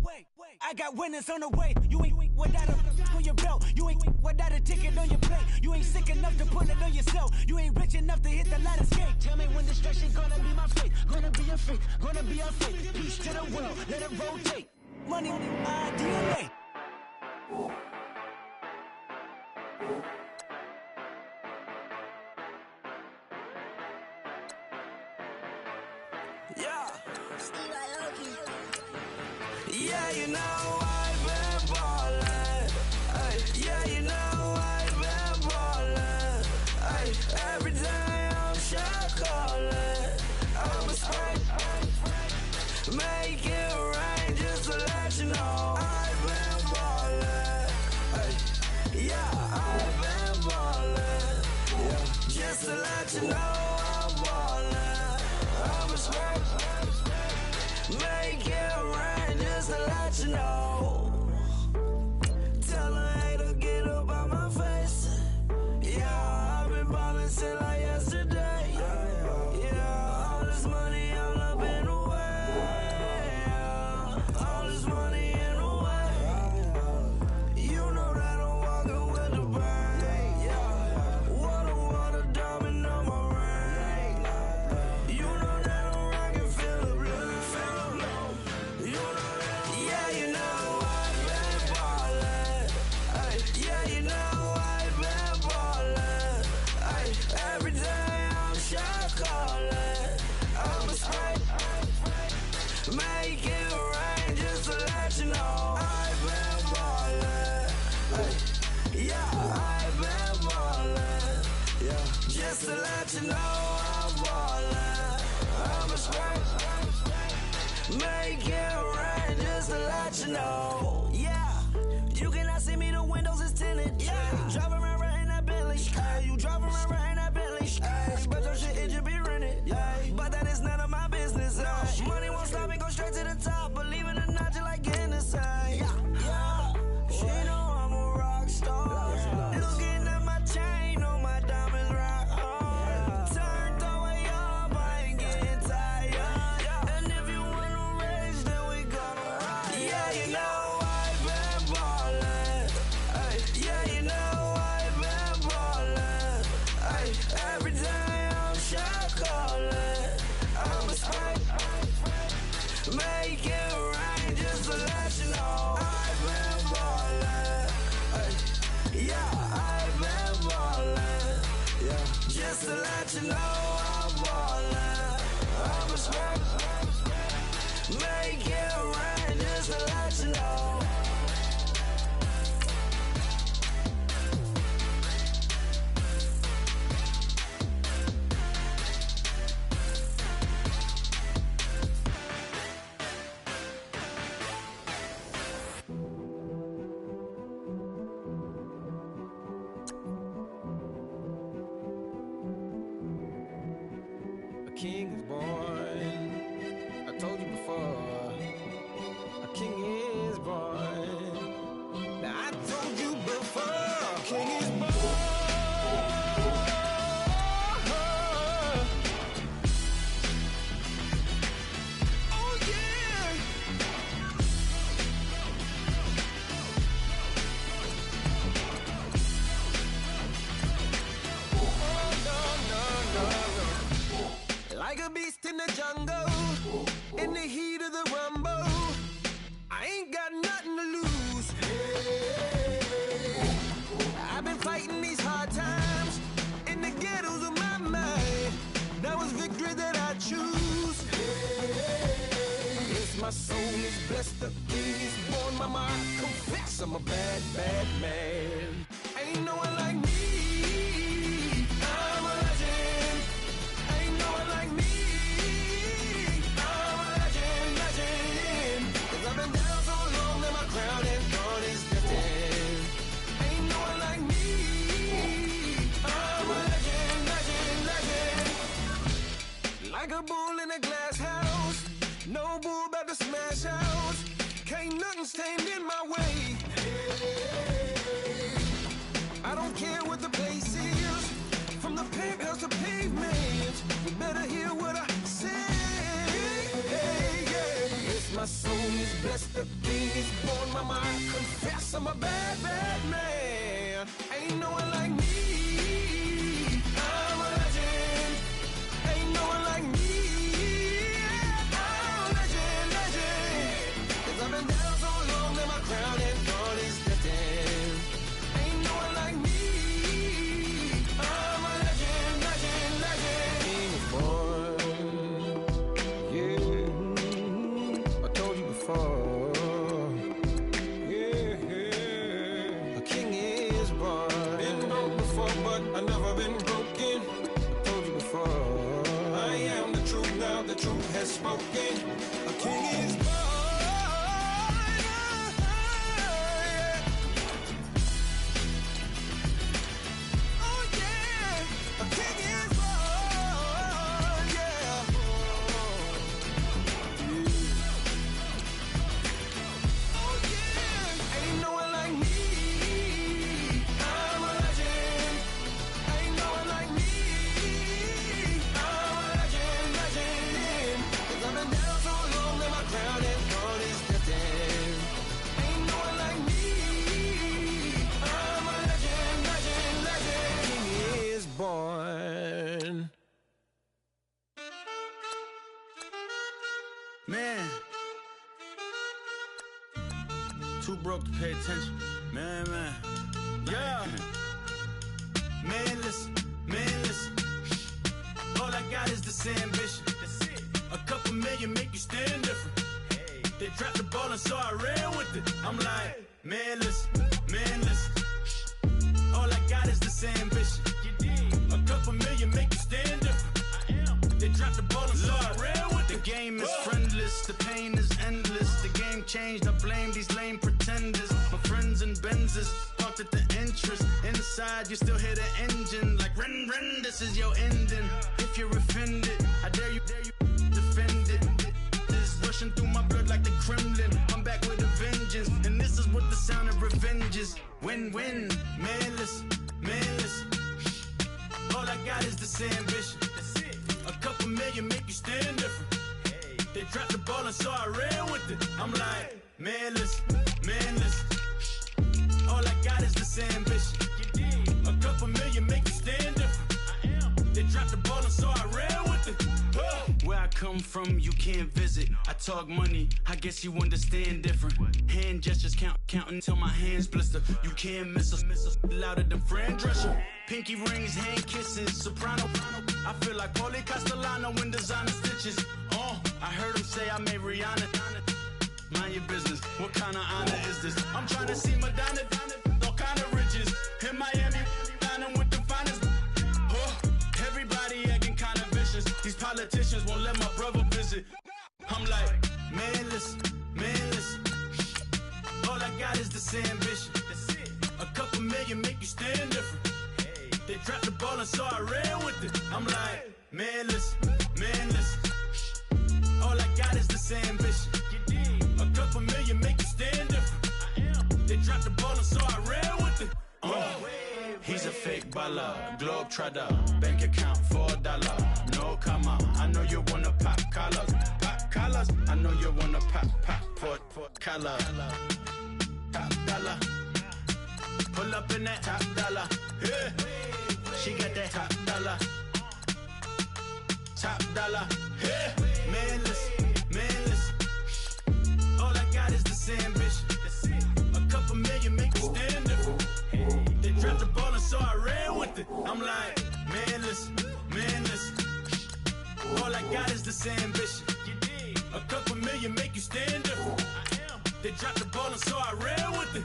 S7: I got winners on the way. You ain't without a on your belt. You ain't without a ticket on your plate. You ain't sick enough to put it on yourself. You ain't rich enough to hit the ladder skate. Tell me when destruction gonna be my fate. Gonna be a fate. Gonna be a fate. Peace to the world. Let it rotate. Money, my DNA. Yeah. Yeah, you know I've been ballin'. Ay, yeah, you know I've been ballin'. Ay, every day I'm shot callin'. I'm a spray, make it rain just to let you know I've been ballin'. Ay, yeah, I've been ballin'. Yeah, just to let you know I'm ballin'. I'm a spray, make it rain just to let you know. Tell a hater get up out my face. Yeah, I've been ballin' since like yesterday. Yeah, all this money all up in the way. Yeah, all this money in the way. You know that I'm walking with the bank. Yeah, water, diamond on my ring. You know that I'm rockin' feel the blue. You know that, yeah, you know I've been ballin'. Ay, yeah, you know I've been ballin'. Ay, every day I'm shot callin'. I'm a spray, make it rain just to let you know I've been ballin'. Ay, yeah, I've been ballin'. Yeah, just to let you know I'm ballin'. I'm a spray, make it rain just to let you know. Yeah, you cannot see me, the windows is tinted. Yeah, driving around right in that Bentley. Ay, you driving around right in that Bentley. Ay, but your shit, it just be rented. Yeah, but that is none of my business. Ay, money won't stop me, go straight to the top. Believe it or not, you like getting the same. Yeah, she know I'm a rock star. Looking at my chain, on my diamonds right hard. Turned the way up, I ain't getting tired. And if you wanna race, then we gonna ride. Yeah, you know I've been ballin'. Ay, yeah, you know I've been ballin'. Ay, every day I'm shot callin'. I'm a spray, make it rain just to let you know I've been ballin'. Ay, yeah, I've been ballin'. Yeah, just to let you know I'm ballin'. I'm a spray, make it rain just to let you know.
S5: A king is born. I told you before. A king is born. Now I told you before. A king is born. Oh yeah. Like a beast in the jungle, in the heat of the rumble. I ain't got nothing born, mama, I confess I'm a bad, bad man. Ain't no one like me. I'm a legend. Ain't no one like me. I'm a legend, legend. 'Cause I've been down so long that my crown and thorn is destined. Ain't no one like me. I'm a legend, legend, legend. Like a bull in a glass house. No bull about to smash house. Can't nothing stand in my way. I don't care what the place is. From the penthouse to pavement. You better hear what I say. Yes, my soul is blessed. The king is born. Mama, I confess I'm a bad, bad man. Ain't no one like me. I'm a legend. Ain't no one like me. I'm a legend, legend. 'Cause I've been down so long that my crown and thorn is destined. Ain't no one like me. I'm a legend, legend, legend. King is born. Yeah, I told you before. Yeah, a king is born. Been broke before, but I never been broken. I told you before. I am the truth now. The truth has spoken. A king is born. Man, too broke to pay attention. Man, yeah. Man, listen. All I got is this ambition. A couple million make you stand different. They dropped the ball and so I ran with it. I'm like, man, listen. All I got is this ambition. A couple million make you stand different. They dropped the ball and so I ran with it. The game is friendless, the pain is endless. The game changed, I blame these lame pretenders. My friends and Benzes parked at the entrance. Inside, you still hear the engine. Like, ren, this is your ending. If you're offended, I dare you defend it. This rushing through my blood like the Kremlin. I'm back with a vengeance. And this is what the sound of revenge is. Win-win, man, listen. All I got is this ambition. A couple million make you stand different. They dropped the ball and so I ran with it. I'm like, man, listen. All I got is this ambition. A couple million make you stand different. They dropped the ball and so I ran with it. Where I come from, you can't visit. I talk money, I guess you understand different. Hand gestures counting till my hands blister. You can't miss us louder than Fran Drescher. Pinky rings, hand kisses, soprano. I feel like Paulie Castellano in designer stitches. I heard him say I made Rihanna. Mind your business, what kind of honor is this? I'm trying to see Madonna, all kind of riches. In Miami, dining with the finest. Everybody acting kind of vicious. These politicians won't let my brother visit. I'm like, man, listen. All I got is this ambition. A couple million make you stand different. They dropped the ball and so I ran with it. I'm like, man, listen. All I got is this ambition. A couple million make you stand different. They dropped the ball and so I ran with it. He's a fake baller, globe trotter, bank account $4. No come on, I know you wanna pop collars. I know you wanna pop collar. Top dollar, pull up in that top dollar. Yeah. She got that top dollar. Yeah. Man, listen. All I got is this ambition. A couple million make you stand different. They dropped the ball and so I ran with it. I'm like, man, listen. All I got is this ambition. A couple million make you stand different. They dropped the ball and so I ran with it.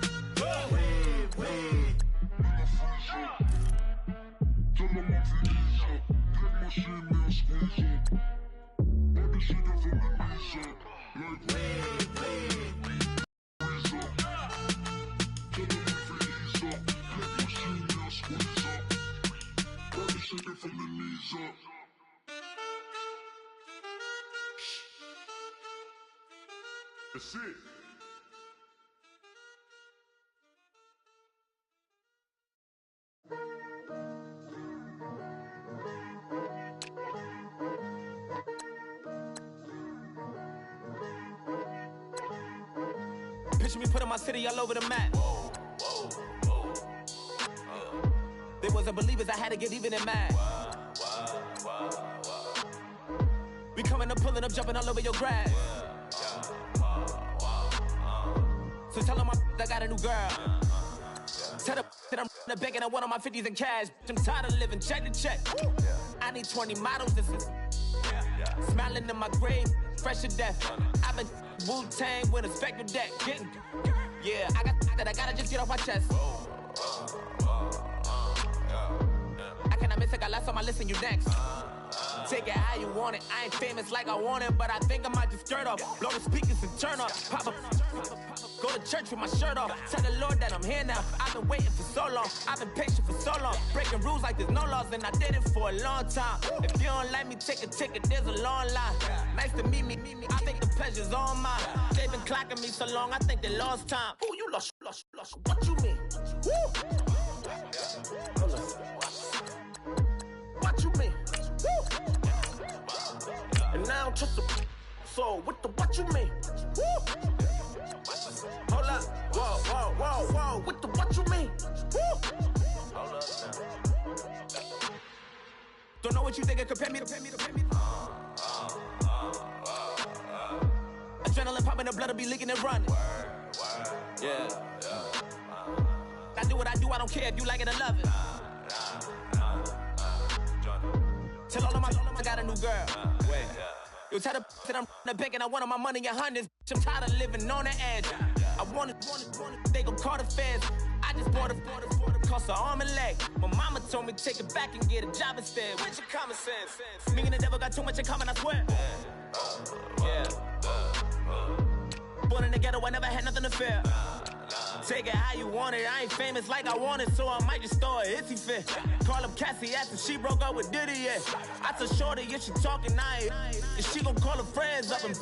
S9: That's it.
S10: Picture me putting my city all over the map. They wasn't believers, I had to get even and mad. We coming up, pulling up, jumping all over your grass. So tell them I got a new girl. Tell them that I'm in the bank and I want all my 50s in cash. I'm tired of living check to check. I need 20 models. This is smiling in my grave, fresh to death. I've been Wu-Tang with a spectral deck. Getting, yeah, I got that I gotta just get off my chest. I cannot miss it, got last on my list and you next. Take it how you want it. I ain't famous like I want it, but I think I might just skirt off. Blow the speakers and turn off. Pop up, go to church with my shirt off. Tell the Lord that I'm here now. I've been waiting for so long. I've been patient for so long. Breaking rules like there's no laws, and I did it for a long time. If you don't like me, take a ticket. There's a long line. Nice to meet me. I think the pleasure's all mine. They've been clocking me so long, I think they lost time. Ooh, you lost. What you mean? Woo! What you mean? Woo! And now I don't trust the so what you mean? Woo! Hold up, whoa, what you mean? Woo! Hold up now. Don't know what you think it compare me to. Adrenaline popping, the blood'll be leaking and running. Yeah. I do what I do, I don't care if you like it or love it. Tell all of my got a new girl. Wait. You tell the that I'm in the bank and I want all my money in hundreds. I'm tired of living on the edge. I want it, they gon' call the feds. I just bought a cost an arm and leg. My mama told me take it back and get a job instead. Where's your common sense? Me and the devil got too much in common, I swear. Yeah. Born in the ghetto, I never had nothing to fear. Take it how you want it. I ain't famous like I want it, so I might just throw a hissy fit. Call up Cassie after she broke up with Diddy, yeah. I told Shorty if she talking, if she gon' call her friends up and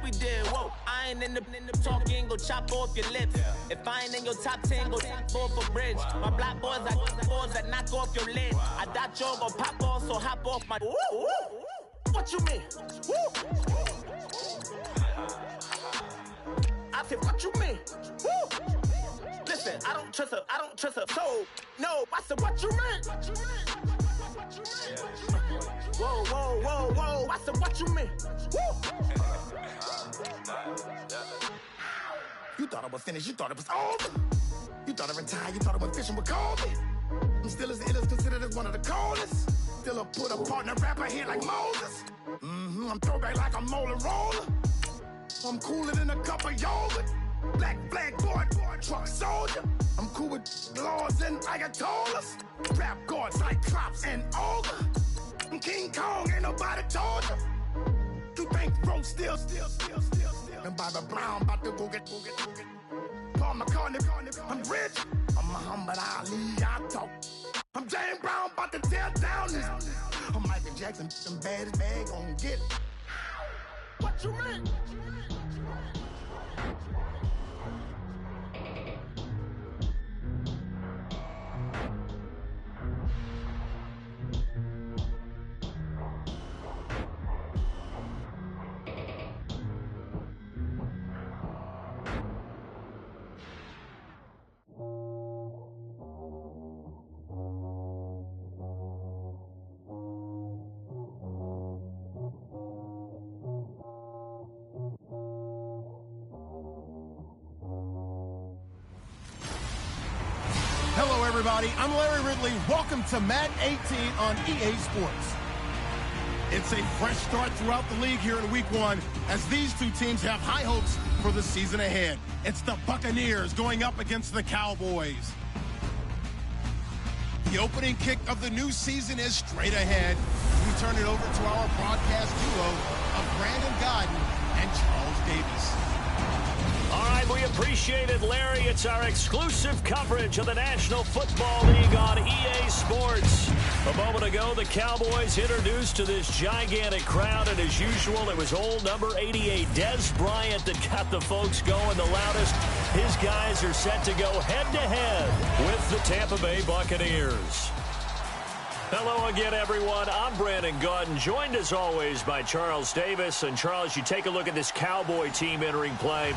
S10: we did, whoa. I ain't in the talking, go chop off your lips. If I ain't in your top 10, go top off a bridge. My black boys, I boys that knock off your lid. I doubt you're gon' pop off, so hop off my. What you mean? I said, what you mean? Woo! Listen, I don't trust her. So, no, I said, what you mean? Whoa, I said, what you mean? Woo! You thought I was finished, you thought it was over. You thought I retired, you thought I went fishing with Kobe. I'm still as ill as considered as one of the coldest. Still a put a partner rapper here like Moses. I'm throwback like a molar roller. I'm cooler than a cup of yogurt. Black flag boy, truck soldier. I'm cool with laws and ayatollahs. Rap gods like Klops and Olga. I'm King Kong, ain't nobody told you. You think Rose still. And Bobby Brown about to go get. Paul McCartney, I'm rich. I'm Muhammad Ali, I talk. I'm James Brown, about to tear down this. I'm Michael Jackson, some bad gon' get. What you mean?
S1: Hello, everybody. I'm Larry Ridley. Welcome to Madden 18 on EA Sports. It's a fresh start throughout the league here in Week 1 as these two teams have high hopes for the season ahead. It's the Buccaneers going up against the Cowboys. The opening kick of the new season is straight ahead. We turn it over to our broadcast duo of Brandon Godden and Charles Davis.
S2: All right, we appreciate it, Larry. It's our exclusive coverage of the National Football League on EA Sports. A moment ago, the Cowboys introduced to this gigantic crowd, and as usual, it was old number 88, Dez Bryant, that got the folks going the loudest. His guys are set to go head-to-head with the Tampa Bay Buccaneers. Hello again, everyone. I'm Brandon Godden, joined as always by Charles Davis. And Charles, you take a look at this Cowboy team entering play.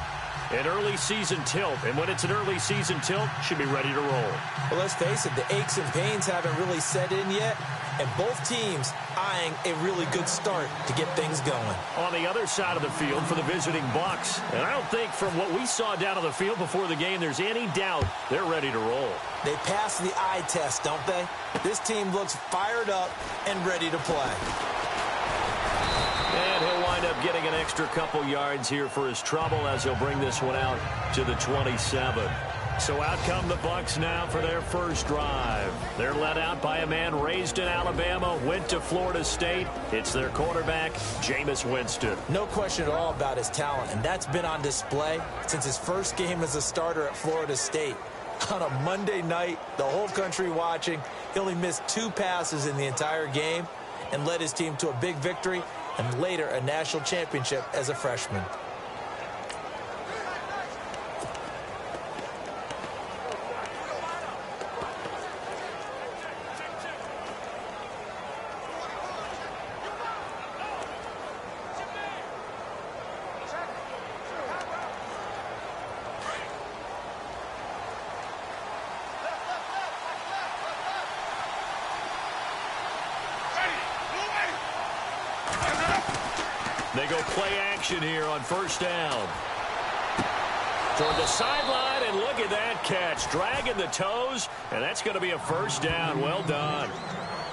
S2: An early season tilt, and when it's an early season tilt, should be ready to roll.
S3: Well, let's face it, the aches and pains haven't really set in yet, and both teams eyeing a really good start to get things going.
S2: On the other side of the field for the visiting Bucs, and I don't think from what we saw down on the field before the game there's any doubt they're ready to roll.
S3: They pass the eye test, don't they? This team looks fired up and ready to play.
S2: And he'll wind up getting an extra couple yards here for his trouble as he'll bring this one out to the 27. So out come the Bucs now for their first drive. They're led out by a man raised in Alabama, went to Florida State. It's their quarterback, Jameis Winston.
S3: No question at all about his talent, and that's been on display since his first game as a starter at Florida State. On a Monday night, the whole country watching, he only missed 2 passes in the entire game and led his team to a big victory and later a national championship as a freshman.
S2: They go play action here on first down. Toward the sideline, and look at that catch. Dragging the toes, and that's going to be a first down. Well done.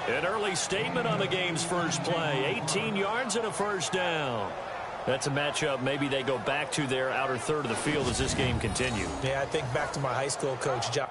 S2: An early statement on the game's first play. 18 yards and a first down. That's a matchup maybe they go back to their outer third of the field as this game continues.
S3: Yeah, I think back to my high school coach, John.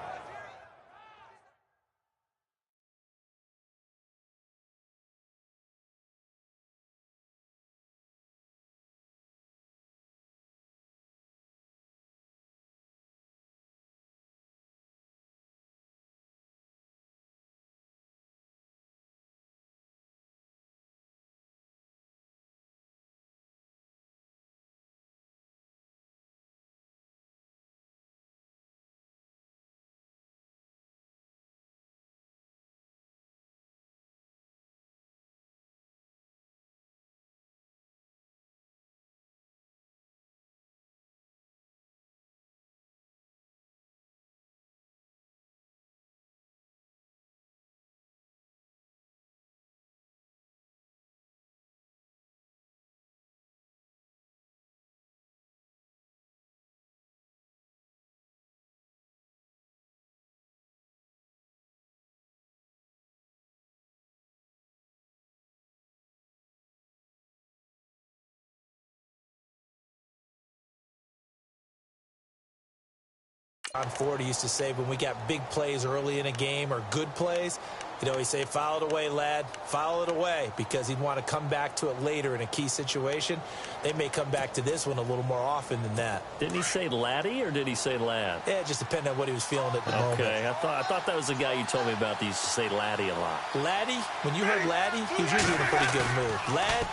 S3: On Ford, he used to say when we got big plays early in a game or good plays, he'd always say, file it away, lad, file it away, because he'd want to come back to it later in a key situation. They may come back to this one a little more often than that.
S2: Didn't he say laddie or did he say lad?
S3: Yeah, it just depended on what he was feeling at the moment.
S2: Okay, I thought that was the guy you told me about that used to say laddie a lot.
S3: Laddie, when you heard laddie, he was usually in a pretty good mood. Lad,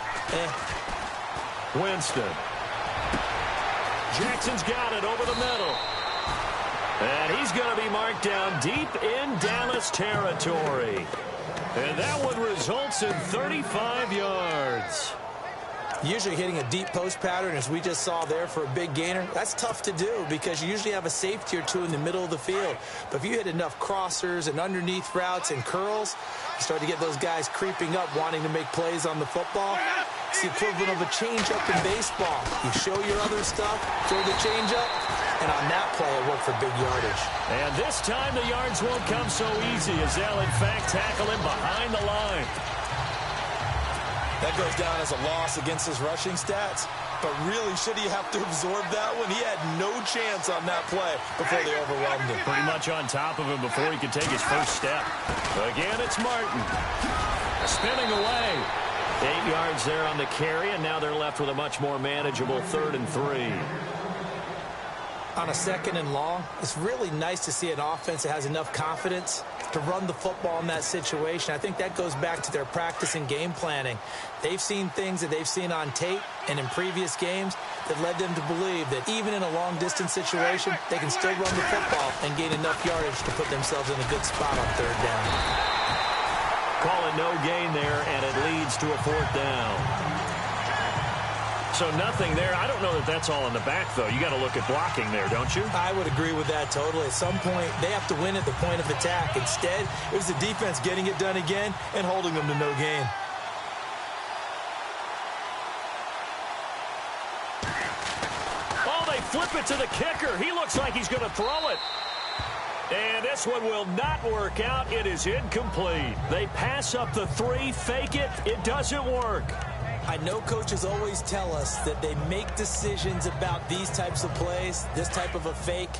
S2: Winston. Jackson's got it over the middle. And he's going to be marked down deep in Dallas territory. And that one results in 35 yards.
S3: Usually hitting a deep post pattern, as we just saw there, for a big gainer, that's tough to do because you usually have a safety or two in the middle of the field. But if you hit enough crossers and underneath routes and curls, you start to get those guys creeping up, wanting to make plays on the football. It's the equivalent of a changeup in baseball. You show your other stuff, throw the changeup, and on that play, it worked for big yardage.
S2: And this time, the yards won't come so easy as they'll, in fact, tackle him behind the line.
S3: That goes down as a loss against his rushing stats. But really, should he have to absorb that one? He had no chance on that play before they overwhelmed him.
S2: Pretty much on top of him before he could take his first step. Again, it's Martin. Spinning away. 8 yards there on the carry, and now they're left with a much more manageable 3rd and 3.
S3: On a 2nd and long, it's really nice to see an offense that has enough confidence to run the football in that situation. I think that goes back to their practice and game planning. They've seen things that they've seen on tape and in previous games that led them to believe that even in a long-distance situation, they can still run the football and gain enough yardage to put themselves in a good spot on 3rd down.
S2: Call it no gain there, and it leads to a 4th down. So nothing there. I don't know that that's all in the back, though. You got to look at blocking there, don't you?
S3: I would agree with that totally. At some point, they have to win at the point of attack. Instead, it was the defense getting it done again and holding them to no gain.
S2: Oh, they flip it to the kicker. He looks like he's going to throw it. And this one will not work out. It is incomplete. They pass up the 3, fake it. It doesn't work.
S3: I know coaches always tell us that they make decisions about these types of plays, this type of a fake,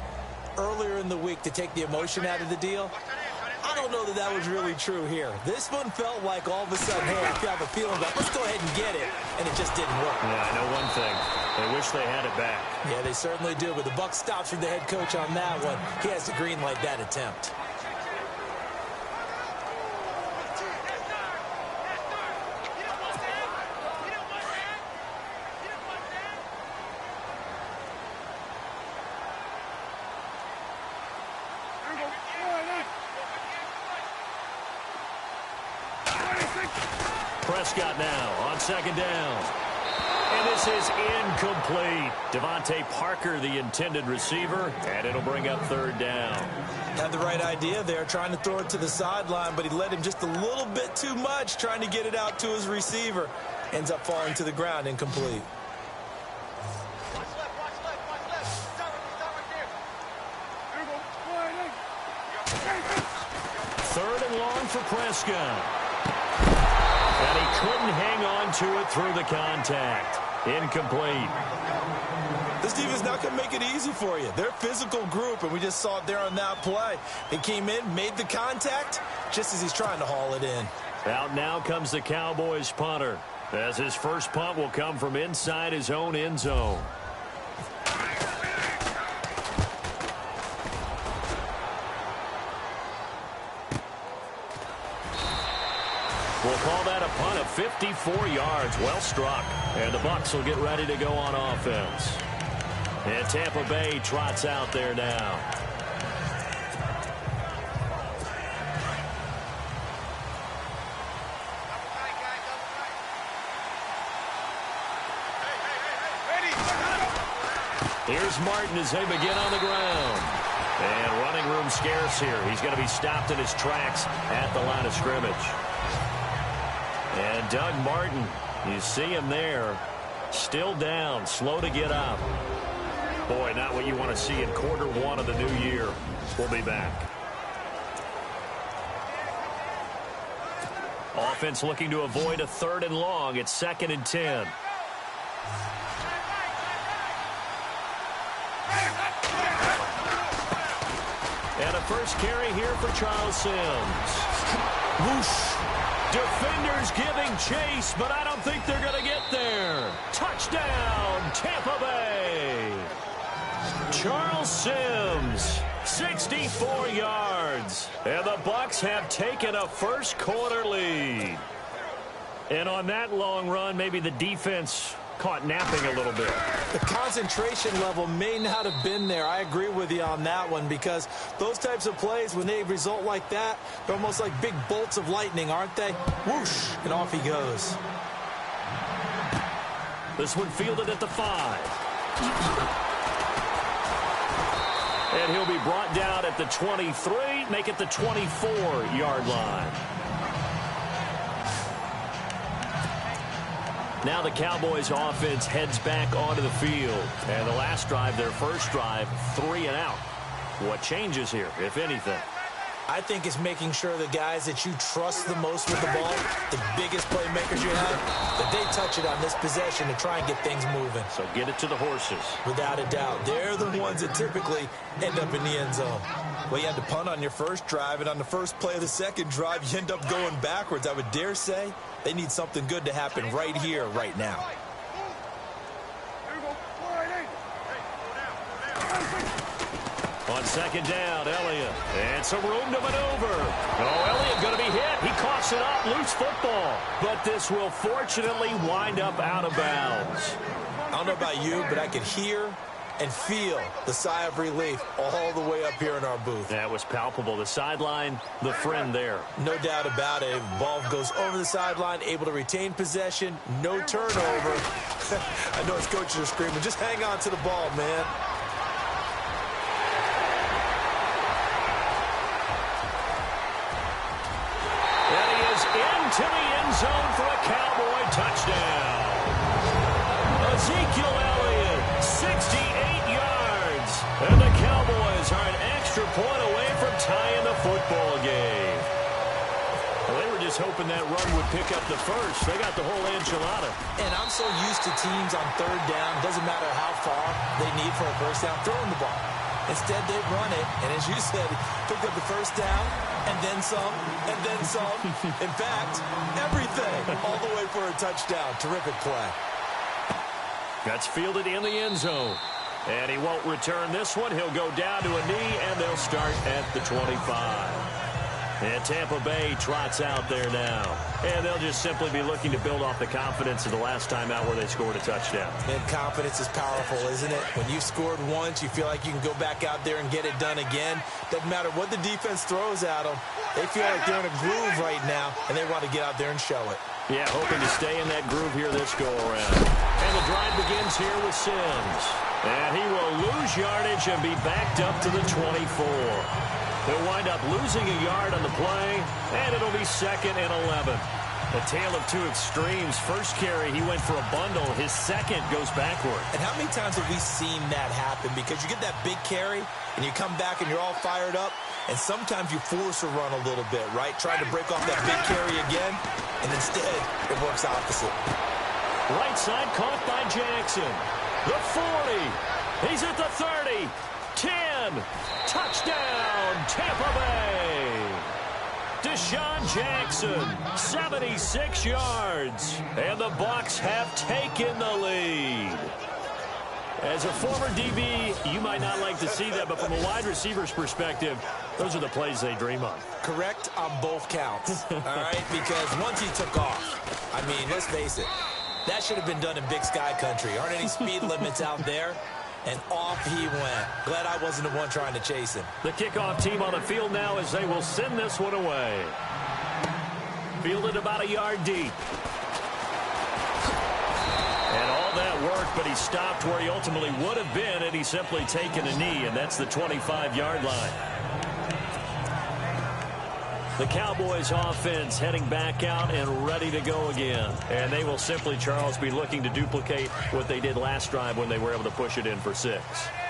S3: earlier in the week to take the emotion out of the deal. I don't know that that was really true here. This one felt like all of a sudden, hey, I have a feeling that let's go ahead and get it, and it just didn't work.
S2: Yeah, I know one thing. They wish they had it back.
S3: Yeah, they certainly do, but the buck stops with the head coach on that one. He has to green light that attempt.
S2: Prescott now on 2nd down. And this is incomplete. Devontae Parker, the intended receiver, and it'll bring up 3rd down.
S3: Had the right idea there, trying to throw it to the sideline, but he led him just a little bit too much, trying to get it out to his receiver. Ends up falling to the ground, incomplete.
S2: Third and long for Prescott. And he couldn't hang on to it through the contact. Incomplete.
S3: This defense not going to make it easy for you. They're a physical group, and we just saw it there on that play. He came in, made the contact, just as he's trying to haul it in.
S2: Out now comes the Cowboys punter, as his first punt will come from inside his own end zone. We'll call that a punt of 54 yards. Well struck. And the Bucs will get ready to go on offense. And Tampa Bay trots out there now. Here's Martin as they begin on the ground. And running room scarce here. He's going to be stopped in his tracks at the line of scrimmage. And Doug Martin, you see him there, still down, slow to get up. Boy, not what you want to see in Q1 of the new year. We'll be back. Offense looking to avoid a 3rd and long. It's 2nd and 10. And a first carry here for Charles Sims. Whoosh. Defenders giving chase, but I don't think they're going to get there. Touchdown, Tampa Bay. Charles Sims, 64 yards. And the Bucs have taken a first-quarter lead. And on that long run, maybe the defense caught napping a little bit.
S3: The concentration level may not have been there. I agree with you on that one, because those types of plays, when they result like that, they're almost like big bolts of lightning, aren't they? Whoosh, and off he goes.
S2: This one fielded at the 5. And he'll be brought down at the 23, make it the 24-yard line. Now the Cowboys offense heads back onto the field. And the last drive, their first drive, 3 and out. What changes here, if anything?
S3: I think it's making sure the guys that you trust the most with the ball, the biggest playmakers you have, that they touch it on this possession to try and get things moving.
S2: So get it to the horses.
S3: Without a doubt. They're the ones that typically end up in the end zone.
S11: Well, you had to punt on your first drive, and on the first play of the second drive, you end up going backwards. I would dare say they need something good to happen right here, right now.
S2: On second down, Elliott. And some room to maneuver. Oh, Elliott going to be hit. He coughs it up. Loose football. But this will fortunately wind up out of bounds.
S3: I don't know about you, but I could hear and feel the sigh of relief all the way up here in our booth.
S2: That was palpable. The sideline, the friend there.
S3: No doubt about it. Ball goes over the sideline, able to retain possession, no turnover. I know his coaches are screaming, just hang on to the ball, man.
S2: And he is into the end zone for a Cowboy touchdown. Ezekiel Elliott, 68 yards. And the Cowboys are an extra point away from tying the football game. Well, they were just hoping that run would pick up the first. They got the whole enchilada.
S3: And I'm so used to teams on third down, doesn't matter how far they need for a first down, throwing the ball. Instead, they run it, and as you said, picked up the first down, and then some, and then some. In fact, everything, all the way for a touchdown. Terrific play.
S2: That's fielded in the end zone. And he won't return this one. He'll go down to a knee, and they'll start at the 25. And Tampa Bay trots out there now. And they'll just simply be looking to build off the confidence of the last time out where they scored a touchdown.
S3: And confidence is powerful, isn't it? When you've scored once, you feel like you can go back out there and get it done again. Doesn't matter what the defense throws at them. They feel like they're in a groove right now, and they want to get out there and show it.
S2: Yeah, hoping to stay in that groove here this go-around. And the drive begins here with Sims. And he will lose yardage and be backed up to the 24. He'll wind up losing a yard on the play, and it'll be 2nd and 11. A tale of two extremes. First carry, he went for a bundle. His second goes backward.
S3: And how many times have we seen that happen? Because you get that big carry, and you come back and you're all fired up, and sometimes you force a run a little bit, right? Trying to break off that big carry again, and instead it works opposite.
S2: Right side caught by Jackson. The 40. He's at the 30. 10. Touchdown, Tampa Bay. Deshaun Jackson, 76 yards. And the Bucs have taken the lead. As a former DB, you might not like to see that, but from a wide receiver's perspective, those are the plays they dream of.
S3: Correct on both counts, all right? Because once he took off, I mean, let's face it, that should have been done in Big Sky country. Aren't any speed limits out there? And off he went. Glad I wasn't the one trying to chase him.
S2: The kickoff team on the field now as they will send this one away. Fielded about a yard deep. And all that worked, but he stopped where he ultimately would have been had he simply taken a knee, and that's the 25-yard line. The Cowboys offense heading back out and ready to go again. And they will simply, Charles, be looking to duplicate what they did last drive when they were able to push it in for 6.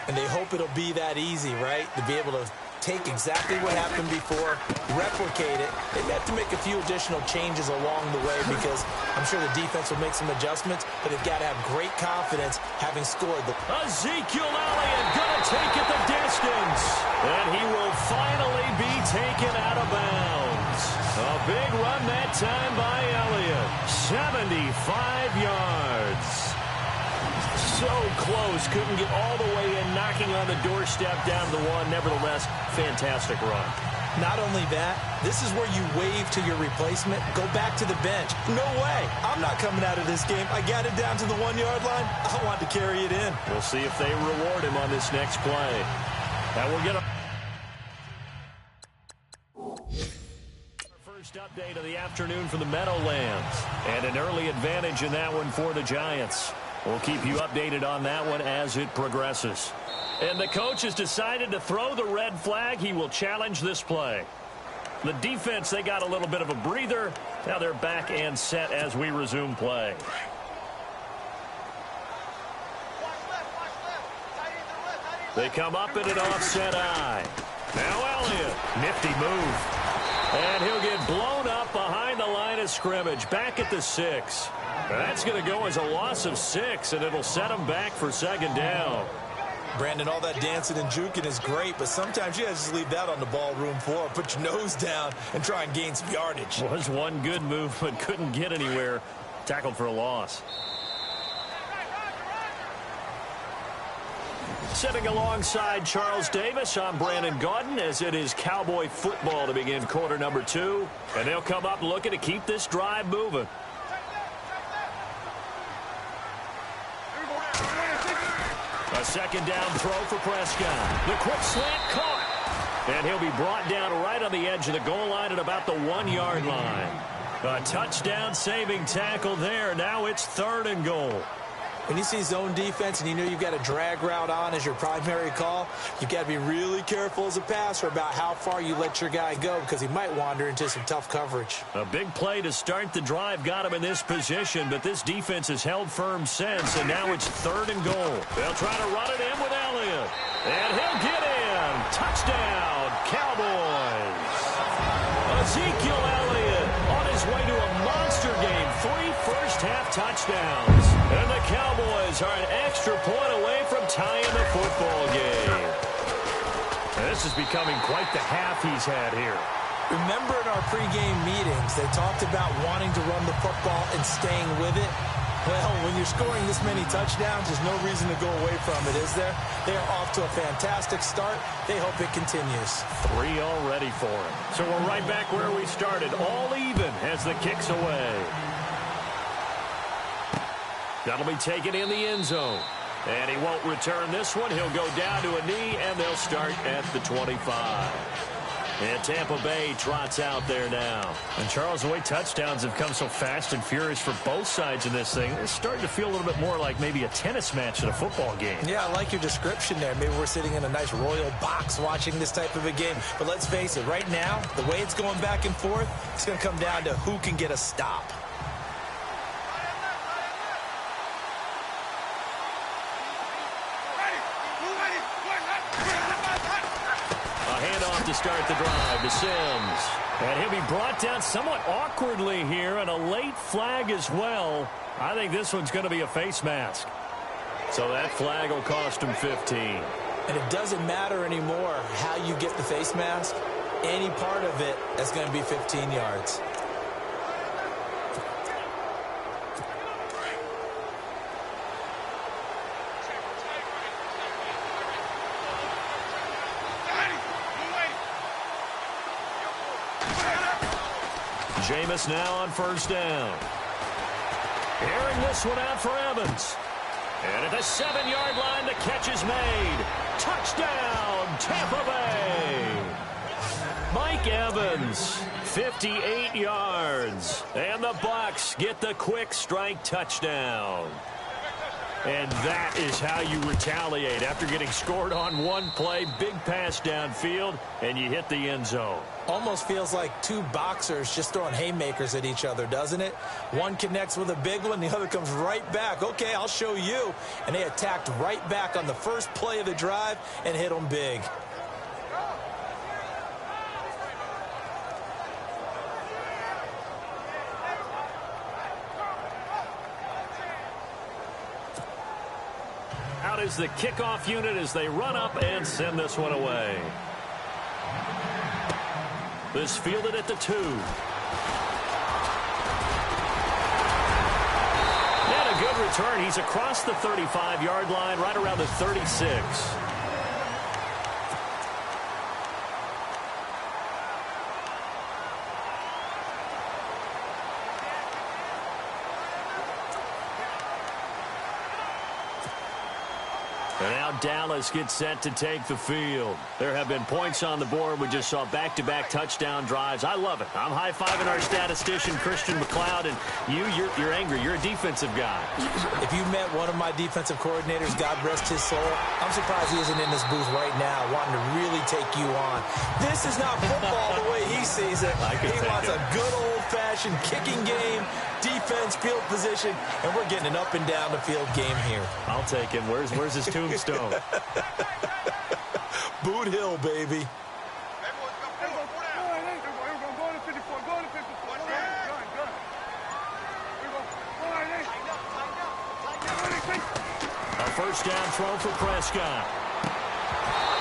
S3: And they hope it'll be that easy, right? To be able to take exactly what happened before, replicate it. They may have to make a few additional changes along the way because I'm sure the defense will make some adjustments, but they've got to have great confidence having scored.
S2: Ezekiel Elliott going to take it the distance. And he will finally be taken out of bounds. A big run that time by Elliott. 75 yards. So close, couldn't get all the way in, knocking on the doorstep down to the 1. Nevertheless, fantastic run.
S3: Not only that, this is where you wave to your replacement, go back to the bench. No way. I'm not coming out of this game. I got it down to the 1-yard line. I want to carry it in.
S2: We'll see if they reward him on this next play. And we'll get a first update of the afternoon for the Meadowlands. And an early advantage in that one for the Giants. We'll keep you updated on that one as it progresses. And the coach has decided to throw the red flag. He will challenge this play. The defense, they got a little bit of a breather. Now they're back and set as we resume play. They come up in an offset eye. Now Elliott Nifty move. And he'll get blown up behind the line of scrimmage, back at the 6. That's going to go as a loss of 6, and it'll set him back for second down.
S11: Brandon, all that dancing and juking is great, but sometimes you just leave that on the ballroom floor. Put your nose down and try and gain some yardage.
S2: Was one good move, but couldn't get anywhere. Tackled for a loss. Sitting alongside Charles Davis, I'm Brandon Gaudin, as it is Cowboy football to begin quarter number 2. And they'll come up looking to keep this drive moving. A second down throw for Prescott. The quick slant caught. And he'll be brought down right on the edge of the goal line at about the 1-yard line. A touchdown saving tackle there. Now it's 3rd and goal.
S3: When you see zone defense and you know you've got a drag route on as your primary call, you've got to be really careful as a passer about how far you let your guy go, because he might wander into some tough coverage.
S2: A big play to start the drive got him in this position, but this defense has held firm since, and now it's 3rd and goal. They'll try to run it in with Elliott, and he'll get in. Touchdown, Cowboys. Ezekiel Elliott on his way to a monster game. 3 first-half touchdowns. And the Cowboys are an extra point away from tying the football game. And this is becoming quite the half he's had here.
S3: Remember in our pregame meetings, they talked about wanting to run the football and staying with it. Well, when you're scoring this many touchdowns, there's no reason to go away from it, is there? They are off to a fantastic start. They hope it continues.
S2: 3 already for him. So we're right back where we started, all even as the kick's away. That'll be taken in the end zone. And he won't return this one. He'll go down to a knee, and they'll start at the 25. And Tampa Bay trots out there now. And, Charles, the way touchdowns have come so fast and furious for both sides in this thing, it's starting to feel a little bit more like maybe a tennis match at a football game.
S3: Yeah, I like your description there. Maybe we're sitting in a nice royal box watching this type of a game. But let's face it, right now, the way it's going back and forth, it's going to come down to who can get a stop.
S2: To start the drive to Sims. And he'll be brought down somewhat awkwardly here, and a late flag as well. I think this one's going to be a face mask. So that flag will cost him 15.
S3: And it doesn't matter anymore how you get the face mask. Any part of it is going to be 15 yards.
S2: Jameis now on first down. Airing this one out for Evans. And at the 7-yard line, the catch is made. Touchdown, Tampa Bay. Mike Evans, 58 yards. And the Bucs get the quick strike touchdown. And that is how you retaliate after getting scored on one play. Big pass downfield, and you hit the end zone.
S3: Almost feels like two boxers just throwing haymakers at each other, doesn't it? One connects with a big one, the other comes right back. Okay, I'll show you. And they attacked right back on the first play of the drive and hit them big.
S2: Out is the kickoff unit as they run up and send this one away. This fielded at the 2. And a good return. He's across the 35-yard line, right around the 36. And now Dallas gets set to take the field. There have been points on the board. We just saw back-to-back touchdown drives. I love it. I'm high-fiving our statistician, Christian McLeod, and you're angry. You're a defensive guy.
S3: If you met one of my defensive coordinators, God rest his soul, I'm surprised he isn't in this booth right now wanting to really take you on. This is not football the way he sees it. He wants a good old-fashioned kicking game, defense, field position, and we're getting an up-and-down-the-field game here.
S2: I'll take him. Where's his tombstone?
S3: Boot Hill, baby.
S2: A first down throw for Prescott.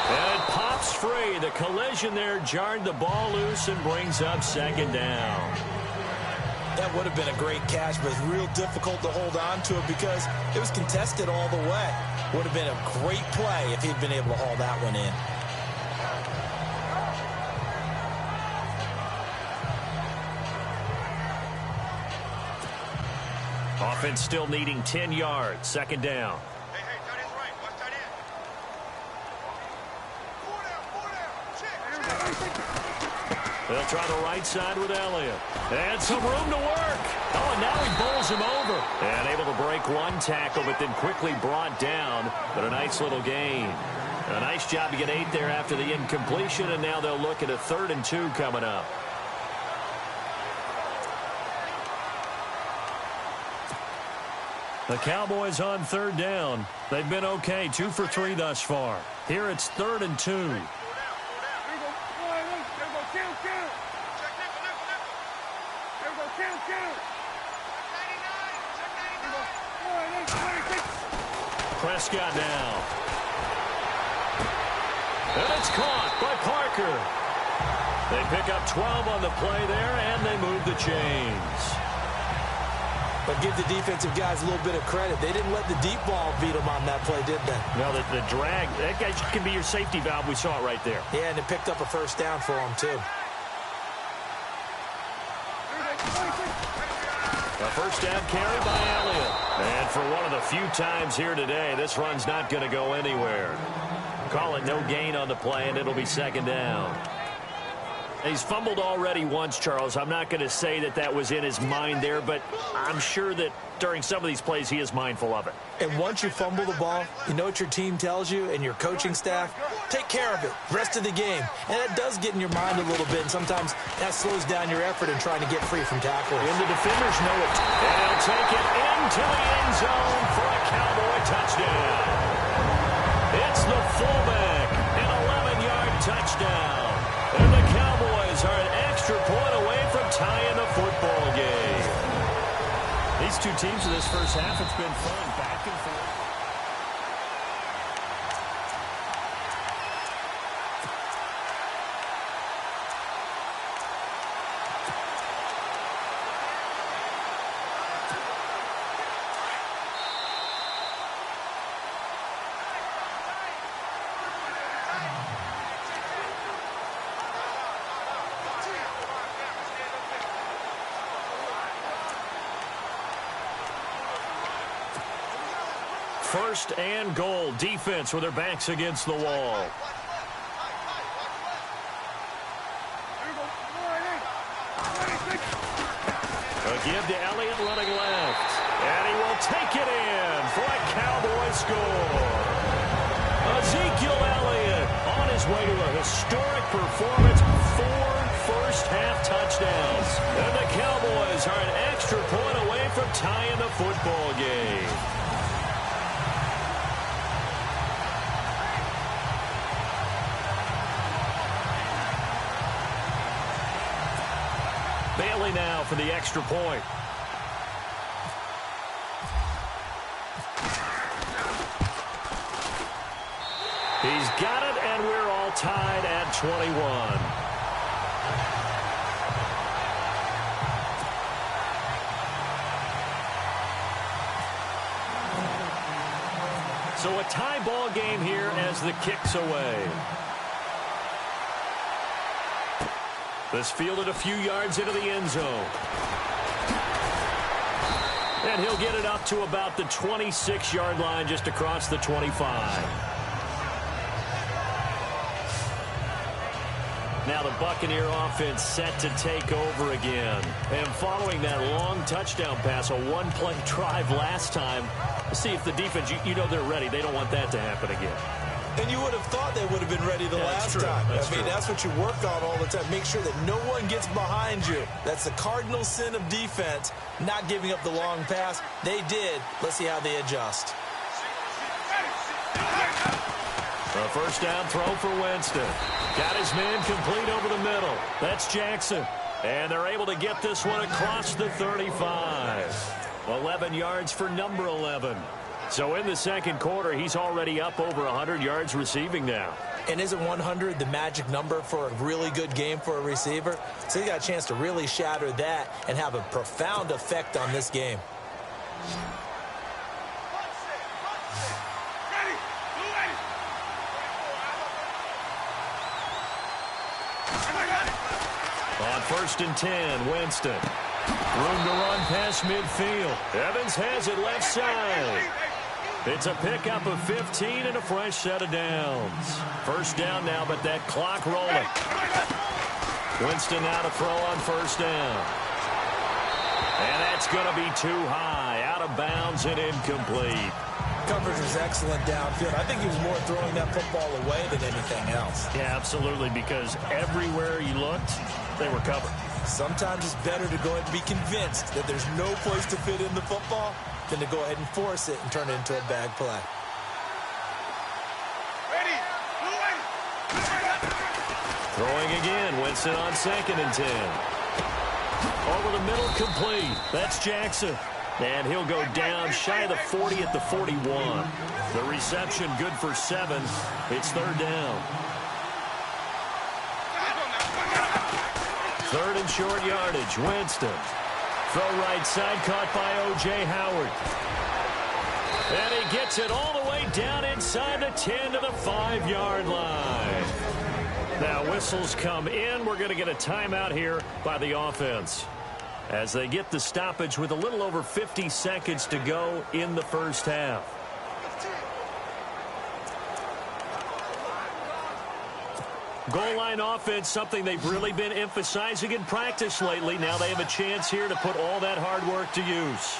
S2: And it pops free. The collision there jarred the ball loose and brings up second down.
S11: That would have been a great catch, but it's real difficult to hold on to it because it was contested all the way. Would have been a great play if he'd been able to haul that one in.
S2: Offense still needing 10 yards. Second down.
S4: Hey, tight end's right. Watch tight end.
S2: They'll try the right side with Elliott. And some room to work. Oh, and now he bowls him over. And able to break one tackle, but then quickly brought down. But a nice little gain. A nice job to get 8 there after the incompletion, and now they'll look at a 3rd and 2 coming up. The Cowboys on 3rd down. They've been okay, 2 for 3 thus far. Here it's 3rd and 2. Prescott now. And it's caught by Parker. They pick up 12 on the play there, and they move the chains.
S11: But give the defensive guys a little bit of credit. They didn't let the deep ball beat them on that play, did they?
S2: No, the drag, that guy can be your safety valve. We saw it right there.
S11: Yeah, and it picked up a first down for them, too.
S2: A first down carry by Elliott. And for one of the few times here today, this run's not going to go anywhere. Call it no gain on the play, and it'll be second down. He's fumbled already once, Charles. I'm not going to say that that was in his mind there, but I'm sure that during some of these plays he is mindful of it.
S11: And once you fumble the ball, you know what your team tells you and your coaching staff? Take care of it. Rest of the game. And that does get in your mind a little bit, and sometimes that slows down your effort in trying to get free from tackling.
S2: And the defenders know it. And they'll take it into the end zone for a Cowboy touchdown. It's the fullback, an 11-yard touchdown. And the Cowboys are an extra point away from tying the football game. These two teams in this first half, it's been fun, back and forth. First and goal. Defense with their backs against the wall. A give to Elliott running left. And he will take it in for a Cowboy score. Ezekiel Elliott on his way to a historic performance. 4 first-half touchdowns. And the Cowboys are an extra point away from tying the football game. Bailey now for the extra point. He's got it, and we're all tied at 21. So a tie ball game here as the kick's away. This fielded a few yards into the end zone. And he'll get it up to about the 26-yard line, just across the 25. Now the Buccaneer offense set to take over again. And following that long touchdown pass, a one-play drive last time, see if the defense, you know they're ready. They don't want that to happen again.
S11: And you would have thought they would have been ready the last time. That's what you work on all the time. Make sure that no one gets behind you. That's the cardinal sin of defense, not giving up the long pass. They did. Let's see how they adjust.
S2: A first down throw for Winston. Got his man complete over the middle. That's Jackson. And they're able to get this one across the 35. 11 yards for number 11. So in the second quarter, he's already up over 100 yards receiving now.
S3: And isn't 100 the magic number for a really good game for a receiver? So he got a chance to really shatter that and have a profound effect on this game.
S2: On 1st and 10, Winston. Room to run past midfield. Evans has it left side. It's a pickup of 15 and a fresh set of downs. First down now, but that clock rolling. Winston now to throw on first down. And that's going to be too high. Out of bounds and incomplete.
S3: Coverage was excellent downfield. I think he was more throwing that football away than anything else.
S2: Yeah, absolutely, because everywhere he looked, they were covered.
S3: Sometimes it's better to go ahead and be convinced that there's no place to fit in the football than to go ahead and force it and turn it into a bag play.
S2: Throwing again, Winston on 2nd and 10. Over the middle, complete. That's Jackson. And he'll go down shy of the 40 at the 41. The reception good for 7. It's 3rd down. 3rd and short yardage, Winston. Throw right side, caught by O.J. Howard. And he gets it all the way down inside the 10 to the 5-yard line. Now whistles come in. We're going to get a timeout here by the offense as they get the stoppage with a little over 50 seconds to go in the first half. Goal line offense, something they've really been emphasizing in practice lately. Now they have a chance here to put all that hard work to use.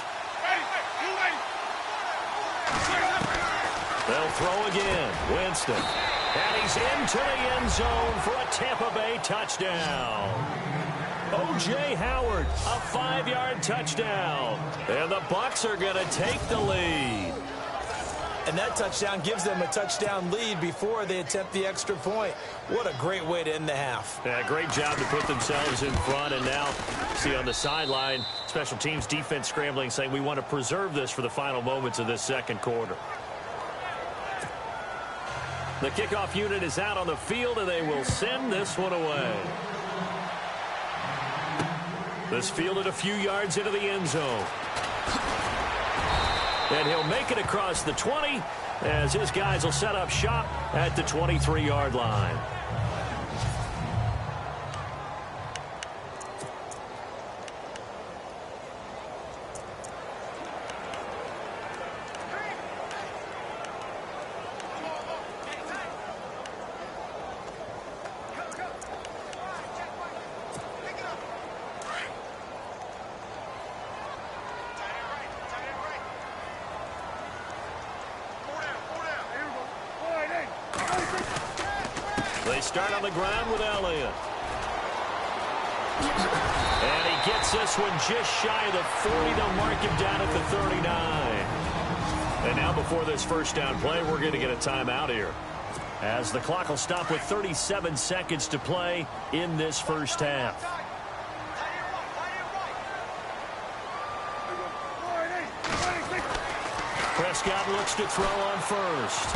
S2: They'll throw again. Winston. And he's into the end zone for a Tampa Bay touchdown. O.J. Howard, a 5-yard touchdown. And the Bucs are going to take the lead.
S3: And that touchdown gives them a touchdown lead before they attempt the extra point. What a great way to end the half.
S2: Yeah, great job to put themselves in front. And now, see on the sideline, special teams defense scrambling, saying we want to preserve this for the final moments of this second quarter. The kickoff unit is out on the field, and they will send this one away. This fielded a few yards into the end zone. And he'll make it across the 20 as his guys will set up shop at the 23-yard line. Start on the ground with Elliott. And he gets this one just shy of the 40. They'll mark him down at the 39. And now before this first down play, we're going to get a timeout here, as the clock will stop with 37 seconds to play in this first half. Prescott looks to throw on first.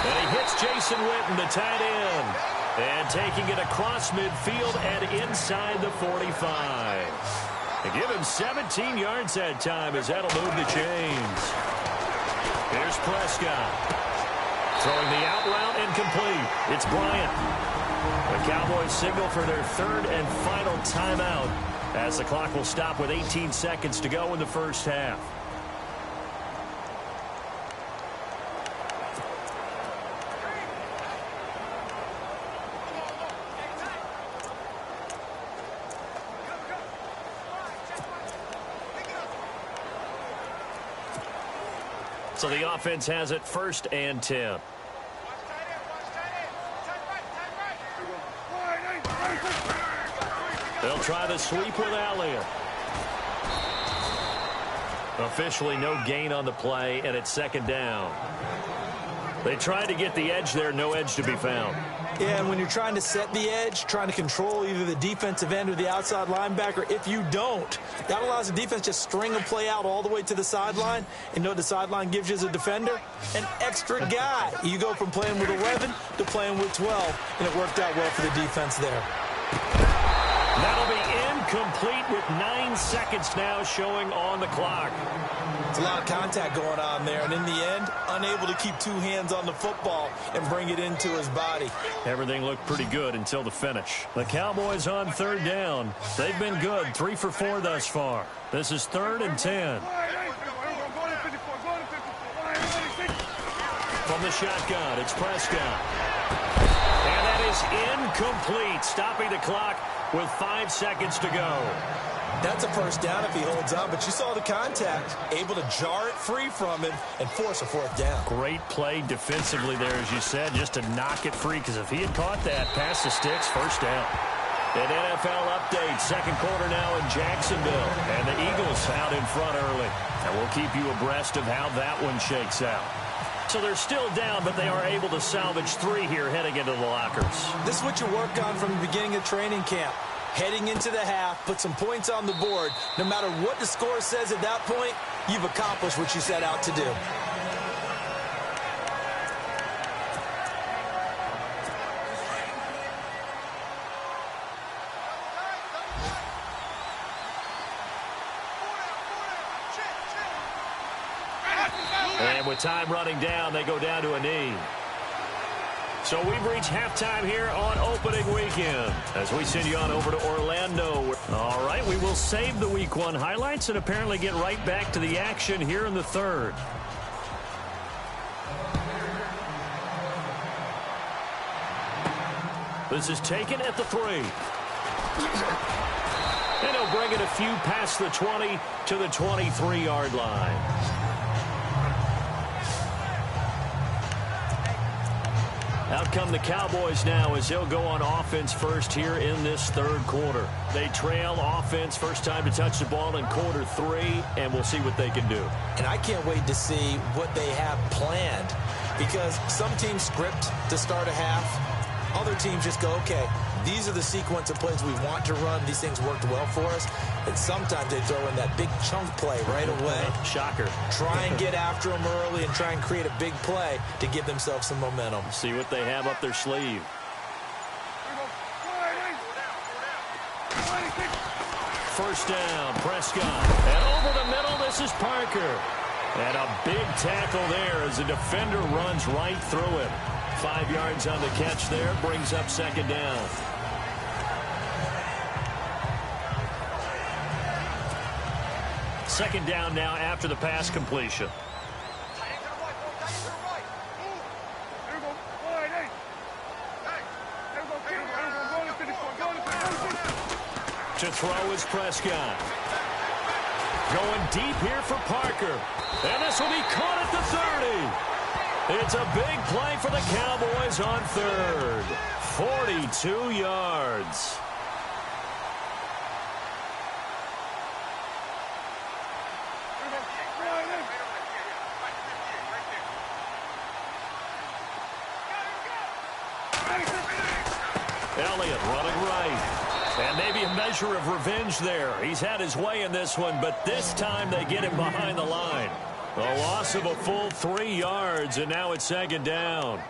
S2: And he hits Jason Witten, the tight end. And taking it across midfield and inside the 45. They give him 17 yards that time as that'll move the chains. Here's Prescott. Throwing the out route incomplete. It's Bryant. The Cowboys signal for their 3rd and final timeout as the clock will stop with 18 seconds to go in the first half. So the offense has it 1st and 10. They'll try the sweep with Elliott. Officially no gain on the play, and it's 2nd down. They tried to get the edge there, no edge to be found.
S11: Yeah, and when you're trying to set the edge, trying to control either the defensive end or the outside linebacker, if you don't, that allows the defense to string a play out all the way to the sideline. And you know what the sideline gives you as a defender? An extra guy. You go from playing with 11 to playing with 12, and it worked out well for the defense there.
S2: That'll be incomplete with 9 seconds now showing on the clock.
S11: It's a lot of contact going on there, and in the end, unable to keep 2 hands on the football and bring it into his body.
S2: Everything looked pretty good until the finish. The Cowboys on 3rd down. They've been good, 3 for 4 thus far. This is 3rd and 10. From the shotgun, it's Prescott. And that is incomplete, stopping the clock with 5 seconds to go.
S11: That's a first down if he holds on, but you saw the contact, able to jar it free from him and force a 4th down.
S2: Great play defensively there, as you said, just to knock it free, because if he had caught that, past the sticks, 1st down. An NFL update, 2nd quarter now in Jacksonville, and the Eagles out in front early. And we'll keep you abreast of how that one shakes out. So they're still down, but they are able to salvage 3 here heading into the lockers.
S11: This is what you work on from the beginning of training camp. Heading into the half, put some points on the board. No matter what the score says at that point, you've accomplished what you set out to do.
S2: And with time running down, they go down to a knee. So we've reached halftime here on opening weekend as we send you on over to Orlando. All right, we will save the Week 1 highlights and apparently get right back to the action here in the 3rd. This is taken at the 3. And he'll bring it a few past the 20 to the 23-yard line. Out come the Cowboys now as they'll go on offense first here in this 3rd quarter. They trail offense, first time to touch the ball in quarter 3, and we'll see what they can do.
S11: And I can't wait to see what they have planned, because some teams script to start a half. Other teams just go, okay, these are the sequence of plays we want to run. These things worked well for us. And sometimes they throw in that big chunk play right away.
S2: Shocker.
S11: Try and get after them early and try and create a big play to give themselves some momentum.
S2: See what they have up their sleeve. First down, Prescott. And over the middle, this is Parker. And a big tackle there as the defender runs right through him. 5 yards on the catch there, brings up 2nd down. Second down now after the pass completion. To throw is Prescott. Going deep here for Parker. And this will be caught at the 30. It's a big play for the Cowboys on 3rd. 42 yards. Elliott running right. And maybe a measure of revenge there. He's had his way in this one, but this time they get him behind the line. A loss of a full 3 yards, and now it's 2nd down.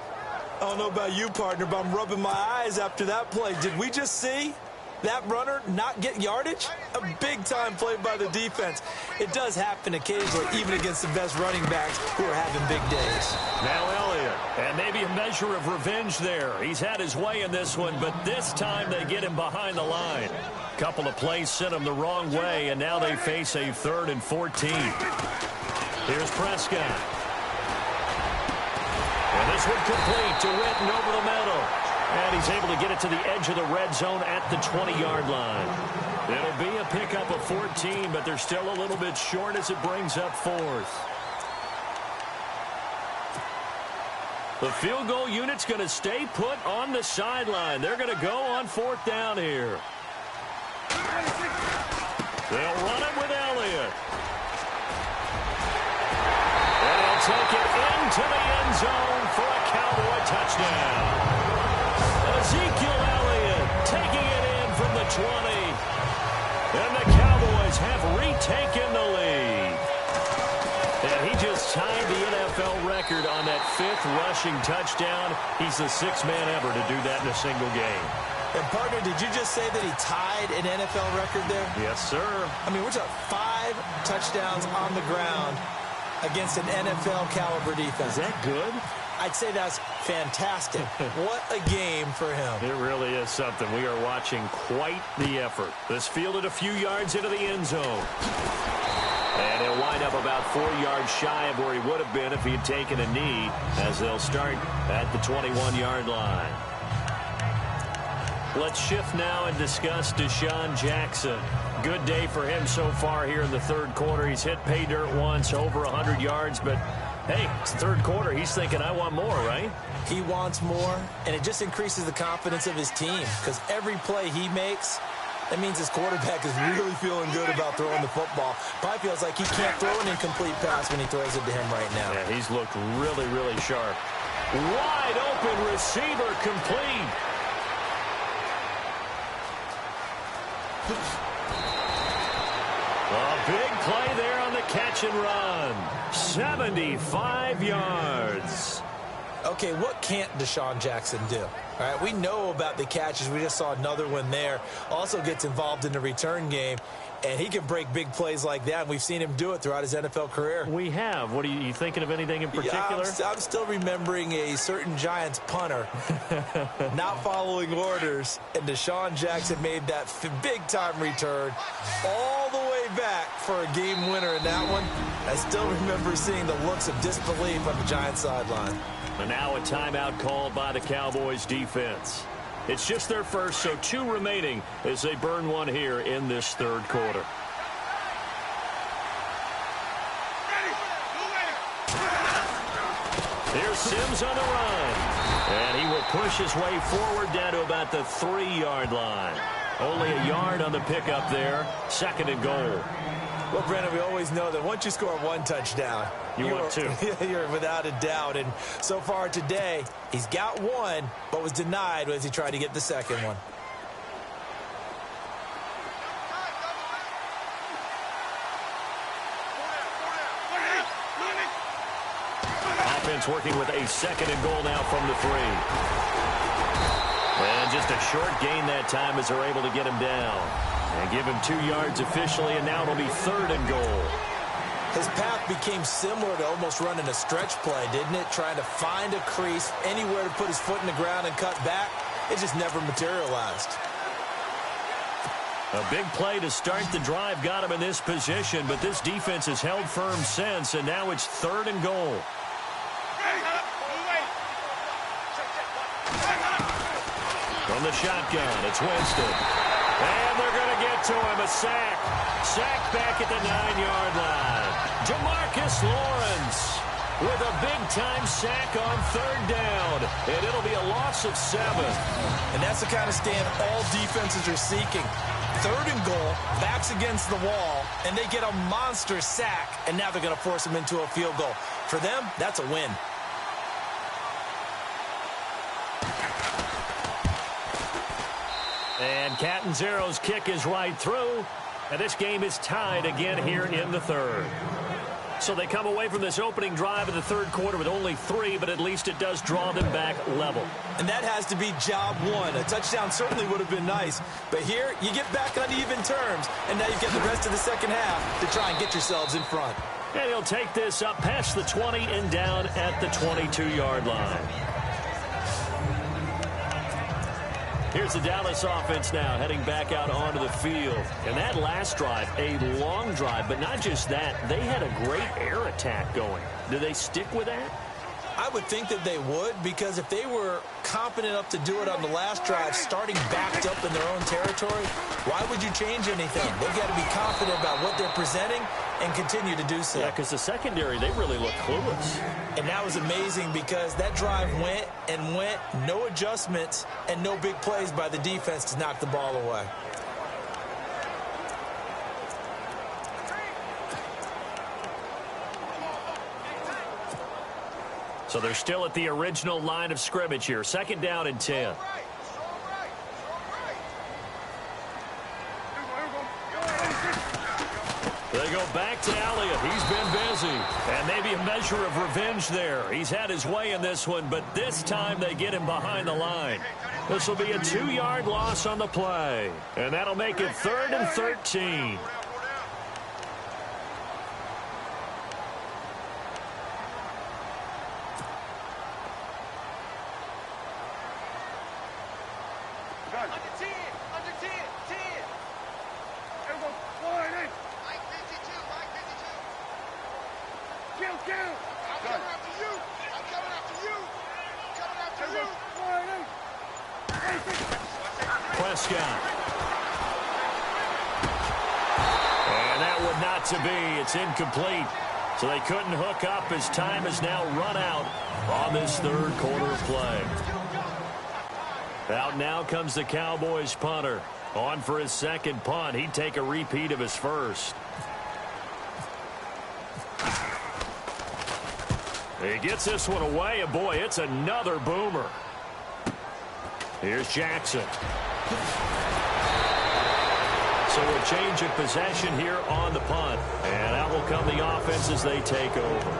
S11: I don't know about you, partner, but I'm rubbing my eyes after that play. Did we just see that runner not get yardage? A big-time play by the defense. It does happen occasionally, even against the best running backs who are having big days.
S2: Now Elliott, and maybe a measure of revenge there. He's had his way in this one, but this time they get him behind the line. Couple of plays sent him the wrong way, and now they face a 3rd and 14. Here's Prescott. And this one complete to Witten over the middle. And he's able to get it to the edge of the red zone at the 20-yard line. It'll be a pickup of 14, but they're still a little bit short as it brings up 4th. The field goal unit's going to stay put on the sideline. They're going to go on 4th down here. They'll run it with Elliott. And he'll take it into the end zone for a Cowboy touchdown. Ezekiel Elliott taking it in from the 20. And the Cowboys have retaken the lead. And he just tied the NFL record on that 5th rushing touchdown. He's the 6th man ever to do that in a single game.
S11: And, partner, did you just say that he tied an NFL record there?
S2: Yes, sir.
S11: I mean, we're talking 5 touchdowns on the ground against an NFL-caliber defense.
S2: Is that good?
S11: I'd say that's fantastic. What a game for him.
S2: It really is something. We are watching quite the effort. This fielded a few yards into the end zone. And he'll wind up about 4 yards shy of where he would have been if he had taken a knee, as they'll start at the 21-yard line. Let's shift now and discuss Deshaun Jackson. Good day for him so far here in the third quarter. He's hit pay dirt once, over 100 yards, but hey, it's the third quarter. He's thinking, I want more, right?
S11: He wants more, and it just increases the confidence of his team because every play he makes, that means his quarterback is really feeling good about throwing the football. Probably feels like he can't throw an incomplete pass when he throws it to him right now.
S2: Yeah, he's looked really, really sharp. Wide open receiver complete. A big play there on the catch and run. 75 yards.
S11: Okay, what can't Deshaun Jackson do? All right, we know about the catches. We just saw another one there. Also gets involved in the return game, and he can break big plays like that. We've seen him do it throughout his NFL career.
S2: We have. What are you thinking of anything in particular?
S11: Yeah, I'm still remembering a certain Giants punter not following orders, and Deshaun Jackson made that big-time return all the way back for a game winner in that one. I still remember seeing the looks of disbelief on the Giants sideline.
S2: And now a timeout called by the Cowboys defense. It's just their first, so 2 remaining as they burn one here in this third quarter. Here's Sims on the run. And he will push his way forward down to about the 3-yard line. Only a yard on the pickup there. 2nd and goal.
S11: Well, Brandon, we always know that once you score 1 touchdown,
S2: you want 2.
S11: You're without a doubt. And so far today, he's got 1, but was denied as he tried to get the second one.
S2: Offense working with a 2nd and goal now from the 3. And just a short gain that time as they're able to get him down. And give him 2 yards officially, and now it'll be 3rd and goal.
S11: His path became similar to almost running a stretch play, didn't it? Trying to find a crease, anywhere to put his foot in the ground and cut back. It just never materialized.
S2: A big play to start the drive got him in this position, but this defense has held firm since, and now it's 3rd and goal. From the shotgun, it's Winston. And they're going to get to him, a sack. Sack back at the 9-yard line. Jamarcus Lawrence with a big-time sack on 3rd down. And it'll be a loss of 7.
S11: And that's the kind of stand all defenses are seeking. 3rd and goal, backs against the wall, and they get a monster sack. And now they're going to force him into a field goal. For them, that's a win.
S2: And Catanzaro's kick is right through. And this game is tied again here in the 3rd. So they come away from this opening drive of the 3rd quarter with only 3, but at least it does draw them back level.
S11: And that has to be job 1. A touchdown certainly would have been nice. But here, you get back on even terms. And now you get the rest of the second half to try and get yourselves in front.
S2: And he'll take this up past the 20 and down at the 22-yard line. Here's the Dallas offense now heading back out onto the field. And that last drive, a long drive, but not just that. They had a great air attack going. Do they stick with that?
S11: I would think that they would, because if they were confident enough to do it on the last drive, starting backed up in their own territory, why would you change anything? They've got to be confident about what they're presenting and continue to do so.
S2: Yeah, because the secondary, they really look clueless.
S11: And that was amazing because that drive went and went, no adjustments and no big plays by the defense to knock the ball away.
S2: So they're still at the original line of scrimmage here. 2nd down and 10. go back to Elliott. He's been busy. And maybe a measure of revenge there. He's had his way in this one, but this time they get him behind the line. This will be a 2-yard loss on the play. And that'll make it 3rd and 13. It's incomplete, so they couldn't hook up as time has now run out on this 3rd quarter of play. Out now comes the Cowboys punter. On for his 2nd punt. He'd take a repeat of his 1st. He gets this one away, and boy, it's another boomer. Here's Jackson. So a change of possession here on the punt. And out will come the offense as they take over.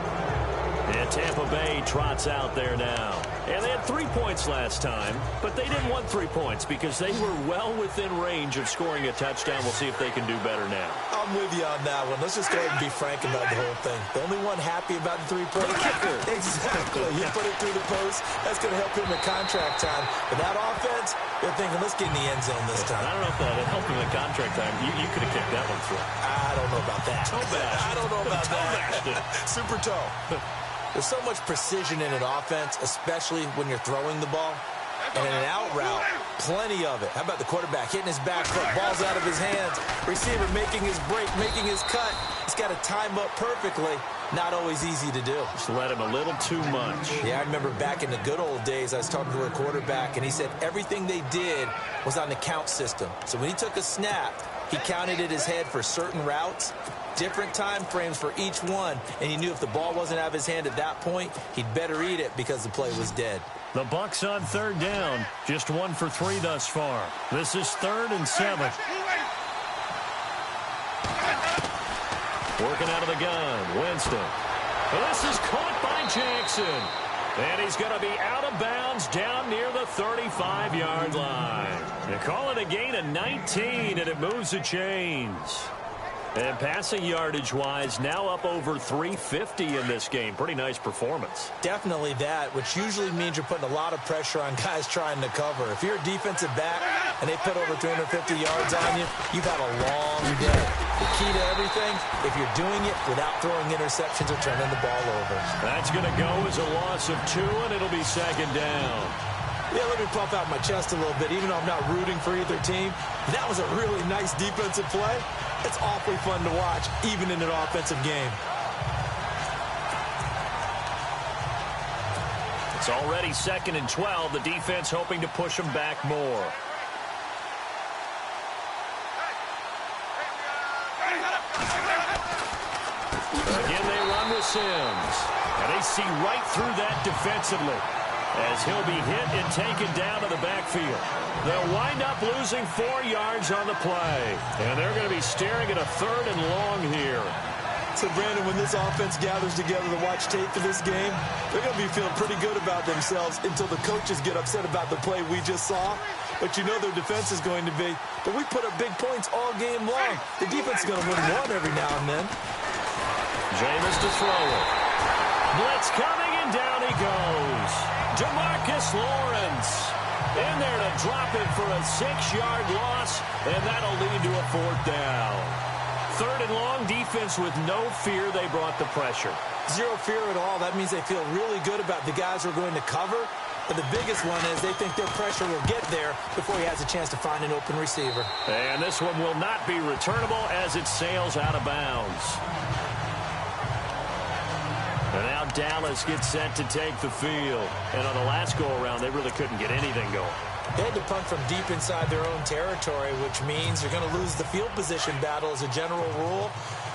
S2: And Tampa Bay trots out there now. And they had 3 points last time, but they didn't want 3 points because they were well within range of scoring a touchdown. We'll see if they can do better now.
S11: I'm with you on that one. Let's just go ahead and be frank about the whole thing. The only one happy about the 3-point kicker. Exactly. You put it through the post. That's going to help him in contract time. But that offense, they're thinking, let's get in the end zone this time.
S2: I don't know if that helped him in contract time. You could have kicked that one through.
S11: I don't know about that.
S2: Toe bash.
S11: I don't know about that. Super toe. There's so much precision in an offense, especially when you're throwing the ball. And in an out route, plenty of it. How about the quarterback hitting his back foot, ball's out of his hands, receiver making his break, making his cut. He's got to time up perfectly. Not always easy to do.
S2: Just let him a little too much.
S11: Yeah, I remember back in the good old days, I was talking to a quarterback, and he said everything they did was on the count system. So when he took a snap, he counted in his head for certain routes, different time frames for each one, and he knew if the ball wasn't out of his hand at that point, he'd better eat it because the play was dead.
S2: The Bucs on 3rd down, just 1 for 3 thus far. This is 3rd and 7. Working out of the gun, Winston. This is caught by Jackson. And he's going to be out of bounds down near the 35-yard line. They call it a gain of 19, and it moves the chains. And passing yardage-wise, now up over 350 in this game. Pretty nice performance.
S11: Definitely that, which usually means you're putting a lot of pressure on guys trying to cover. If you're a defensive back and they put over 350 yards on you, you've had a long day. The key to everything, if you're doing it without throwing interceptions or turning the ball over.
S2: That's going to go as a loss of 2, and it'll be 2nd down.
S11: Yeah, let me pump out my chest a little bit, even though I'm not rooting for either team. That was a really nice defensive play. It's awfully fun to watch, even in an offensive game.
S2: It's already 2nd and 12. The defense hoping to push them back more. Again, they run with Sims. And they see right through that defensively, as he'll be hit and taken down to the backfield. They'll wind up losing 4 yards on the play. And they're going to be staring at a 3rd and long here.
S11: So, Brandon, when this offense gathers together to watch tape for this game, they're going to be feeling pretty good about themselves until the coaches get upset about the play we just saw. But you know their defense is going to be, but we put up big points all game long. The defense is going to win one every now and then.
S2: Jameis to throw it. Blitz coming, and down he goes. DeMarcus Lawrence in there to drop it for a 6-yard loss, and that'll lead to a 4th down. 3rd and long, defense with no fear. They brought the pressure.
S11: Zero fear at all. That means they feel really good about the guys who are going to cover. But the biggest one is they think their pressure will get there before he has a chance to find an open receiver.
S2: And this one will not be returnable as it sails out of bounds. And now Dallas gets set to take the field. And on the last go-around, they really couldn't get anything going.
S11: They had to punt from deep inside their own territory, which means you're going to lose the field position battle as a general rule.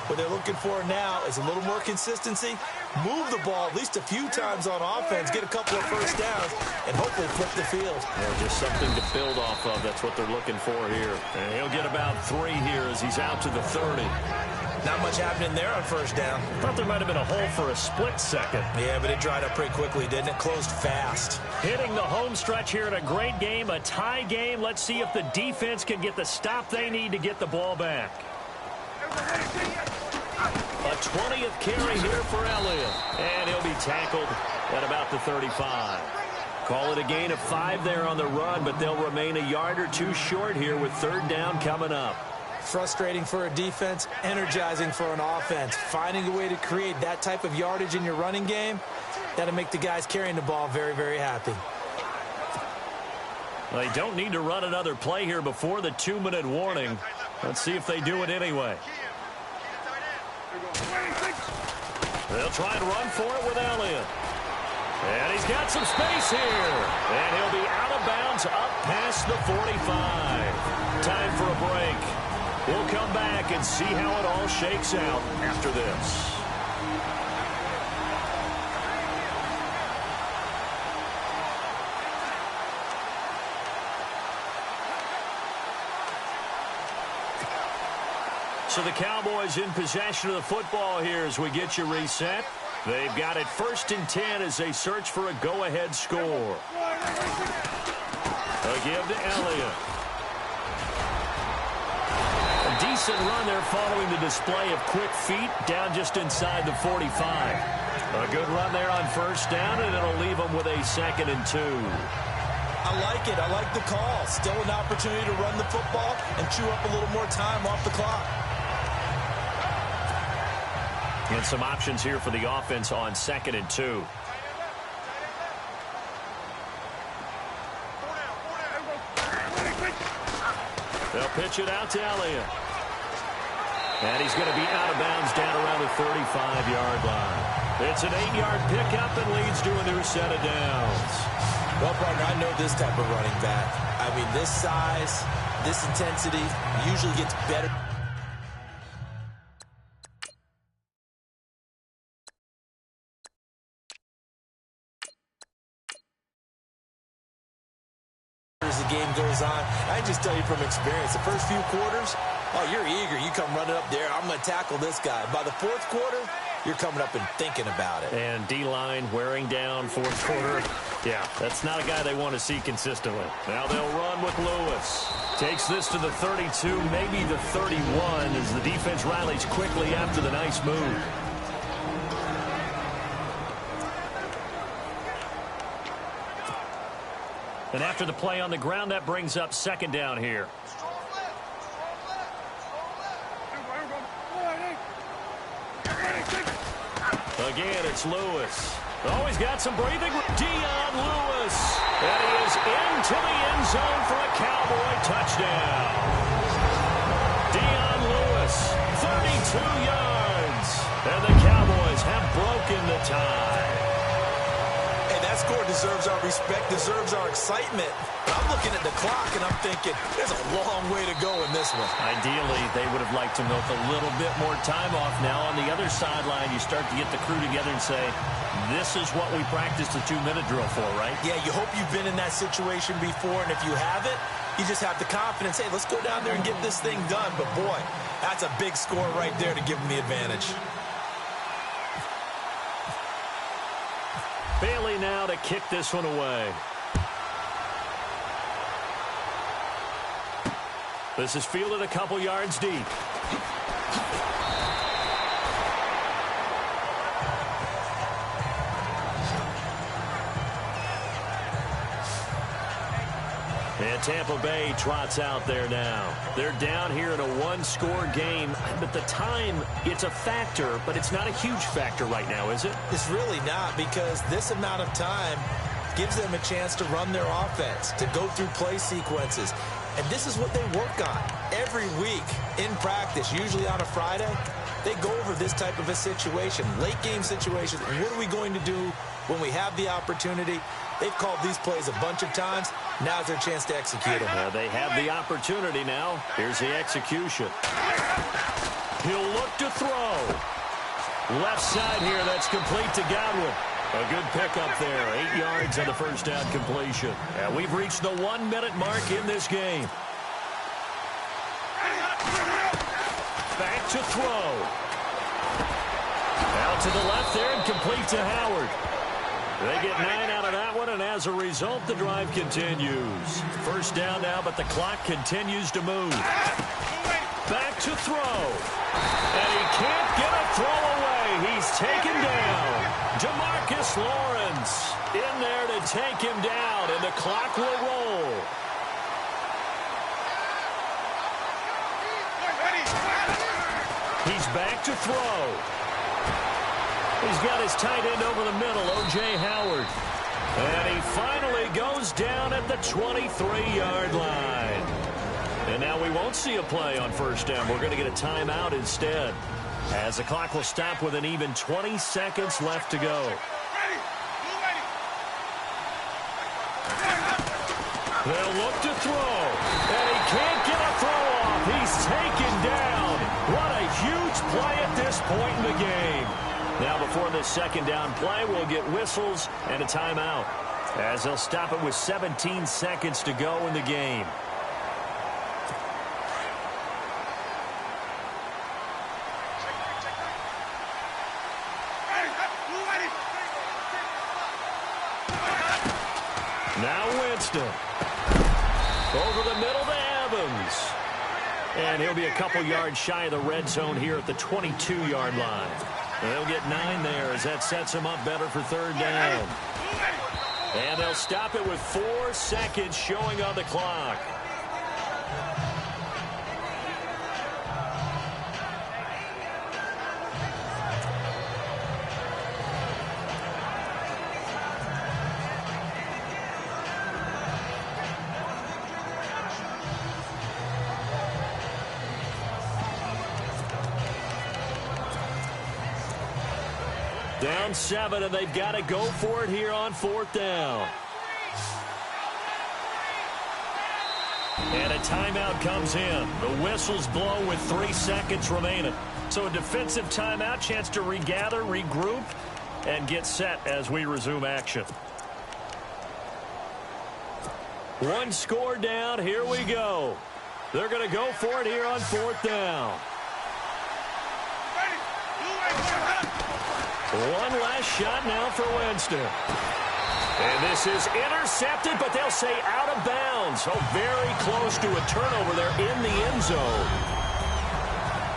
S11: What they're looking for now is a little more consistency, move the ball at least a few times on offense, get a couple of first downs, and hopefully flip the field.
S2: Yeah, just something to build off of. That's what they're looking for here. And he'll get about 3 here as he's out to the 30.
S11: Not much happening there on first down.
S2: Thought there might have been a hole for a split second.
S11: Yeah, but it dried up pretty quickly, didn't it? Closed fast.
S2: Hitting the home stretch here in a great game, a tie game. Let's see if the defense can get the stop they need to get the ball back. A 20th carry here for Elliott. And he'll be tackled at about the 35. Call it a gain of 5 there on the run, but they'll remain a yard or 2 short here with third down coming up.
S11: Frustrating for a defense, energizing for an offense. Finding a way to create that type of yardage in your running game, that'll make the guys carrying the ball very, very happy.
S2: They don't need to run another play here before the 2-minute warning. Let's see if they do it anyway. They'll try and run for it with Elliott. And he's got some space here. And he'll be out of bounds up past the 45. Time for a break. We'll come back and see how it all shakes out after this. So the Cowboys in possession of the football here as we get you reset. They've got it 1st and 10 as they search for a go-ahead score. A give to Elliott. A decent run there following the display of quick feet down just inside the 45. A good run there on first down, and it'll leave them with a 2nd and 2.
S11: I like it. I like the call. Still an opportunity to run the football and chew up a little more time off the clock.
S2: And some options here for the offense on 2nd and 2. They'll pitch it out to Elliott. And he's going to be out of bounds down around the 35-yard line. It's an 8-yard pickup and leads to a new set of downs.
S11: Well, partner, I know this type of running back. I mean, this size, this intensity usually gets better. As the game goes on, I just tell you from experience, the first few quarters, oh, you're eager. You come running up there. I'm going to tackle this guy. By the 4th quarter, you're coming up and thinking about it.
S2: And D-line wearing down 4th quarter. Yeah, that's not a guy they want to see consistently. Now they'll run with Lewis. Takes this to the 32, maybe the 31, as the defense rallies quickly after the nice move. And after the play on the ground, that brings up 2nd down here. Again, it's Lewis. Oh, he's got some breathing. Dion Lewis. And he is into the end zone for a Cowboy touchdown. Dion Lewis, 32 yards. And the Cowboys have broken the tie.
S11: Hey, that score deserves our respect, deserves our excitement. But I'm looking at the clock, and I'm thinking, there's a long way to go in this one.
S2: Ideally, they would have liked to milk a little bit more time off. Now, on the other sideline, you start to get the crew together and say, this is what we practiced the 2-minute drill for, right?
S11: Yeah, you hope you've been in that situation before, and if you haven't, you just have the confidence, hey, let's go down there and get this thing done. But, boy, that's a big score right there to give them the advantage.
S2: Bailey now to kick this one away. This is fielded a couple yards deep. And Tampa Bay trots out there now. They're down here in a 1-score game, but the time, it's a factor, but it's not a huge factor right now, is it?
S11: It's really not, because this amount of time gives them a chance to run their offense, to go through play sequences. And this is what they work on every week in practice, usually on a Friday. They go over this type of a situation, late game situation. What are we going to do when we have the opportunity? They've called these plays a bunch of times. Now's their chance to execute them.
S2: Yeah, they have the opportunity now. Here's the execution. He'll look to throw. Left side here, that's complete to Godwin. A good pickup there. 8 yards on the first down completion. And we've reached the 1-minute mark in this game. back to throw. Out to the left there and complete to Howard. They get 9 out of that one, and as a result, the drive continues. First down now, but the clock continues to move. Back to throw. And he can't get a throw away. He's taken down. DeMarcus Lawrence in there to take him down, and the clock will roll. He's back to throw. He's got his tight end over the middle, O.J. Howard. And he finally goes down at the 23-yard line. And now we won't see a play on first down. We're going to get a timeout instead, as the clock will stop with an even 20 seconds left to go. They'll look to throw, and he can't get a throw off. He's taken down. What a huge play at this point in the game. Now, before this second down play, we'll get whistles and a timeout, as they'll stop it with 17 seconds to go in the game. Now Winston. Over the middle to Evans. And he'll be a couple yards shy of the red zone here at the 22-yard line. They'll get 9 there as that sets them up better for third down. And they'll stop it with 4 seconds showing on the clock. Down 7, and they've got to go for it here on fourth down. And a timeout comes in. The whistles blow with 3 seconds remaining. So a defensive timeout, chance to regather, regroup, and get set as we resume action. 1 score down. Here we go. They're going to go for it here on fourth down. One last shot now for Winston. And this is intercepted, but they'll say out of bounds. Oh, very close to a turnover there in the end zone.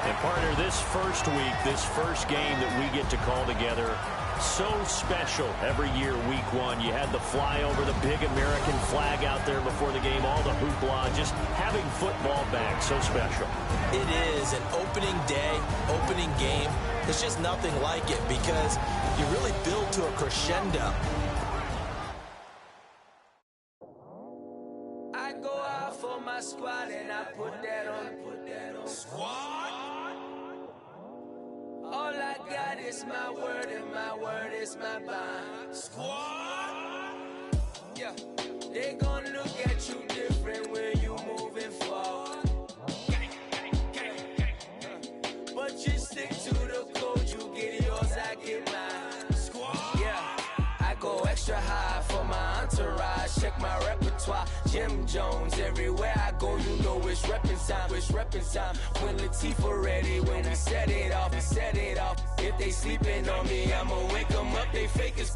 S2: And partner, this first week, this first game that we get to call together, so special every year, week 1. You had the flyover, the big American flag out there before the game, all the hoopla, just having football back, so special.
S3: It is an opening day, opening game. There's just nothing like it because you really build to a crescendo.
S5: I go out for my squad and I put that on. Squad. All I got is my word and my word is my bond. Squad. Yeah, they gon' look at you different when you moving forward. But you stick to the code, you get yours, I get mine. Squad. Yeah, I go extra high for my entourage. Check my repertoire, Jim Jones. Everywhere I go, you know it's reppin' time. It's reppin' time. When Latifah ready, when we set it off, we set it off. If they sleeping on me, I'ma wake them up. They fakers.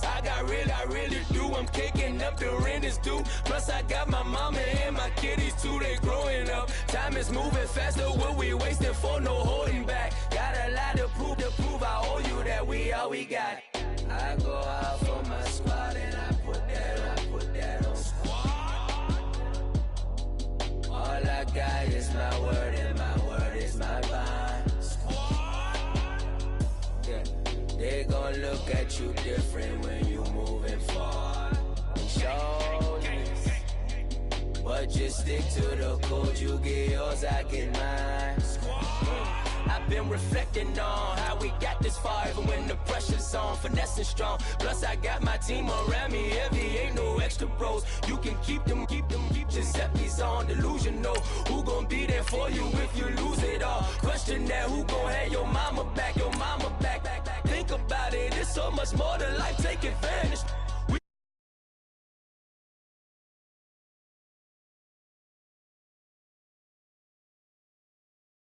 S5: I really do. I'm caking up, the rent is due. Plus I got my mama and my kiddies too. They growing up. Time is moving faster. What we wasting for? No holding back. Got a lot to prove. I owe you that we all we got. I go out for my squad and I put that on squad. All I got is my word and my word is my bond. Squad. Yeah, they gon' look at you different when you moving forward. Shoulders, but just stick to the code. You get yours, I get mine. I've been reflecting on how we got this far, even when the pressure's on, finessing strong. Plus I got my team around me heavy, ain't no extra bros. You can keep them, Giuseppe's on delusional. Who gon' be there for you if you lose it all? Question that, who gon' have your mama back, Think about it, it's so much more to life, take advantage.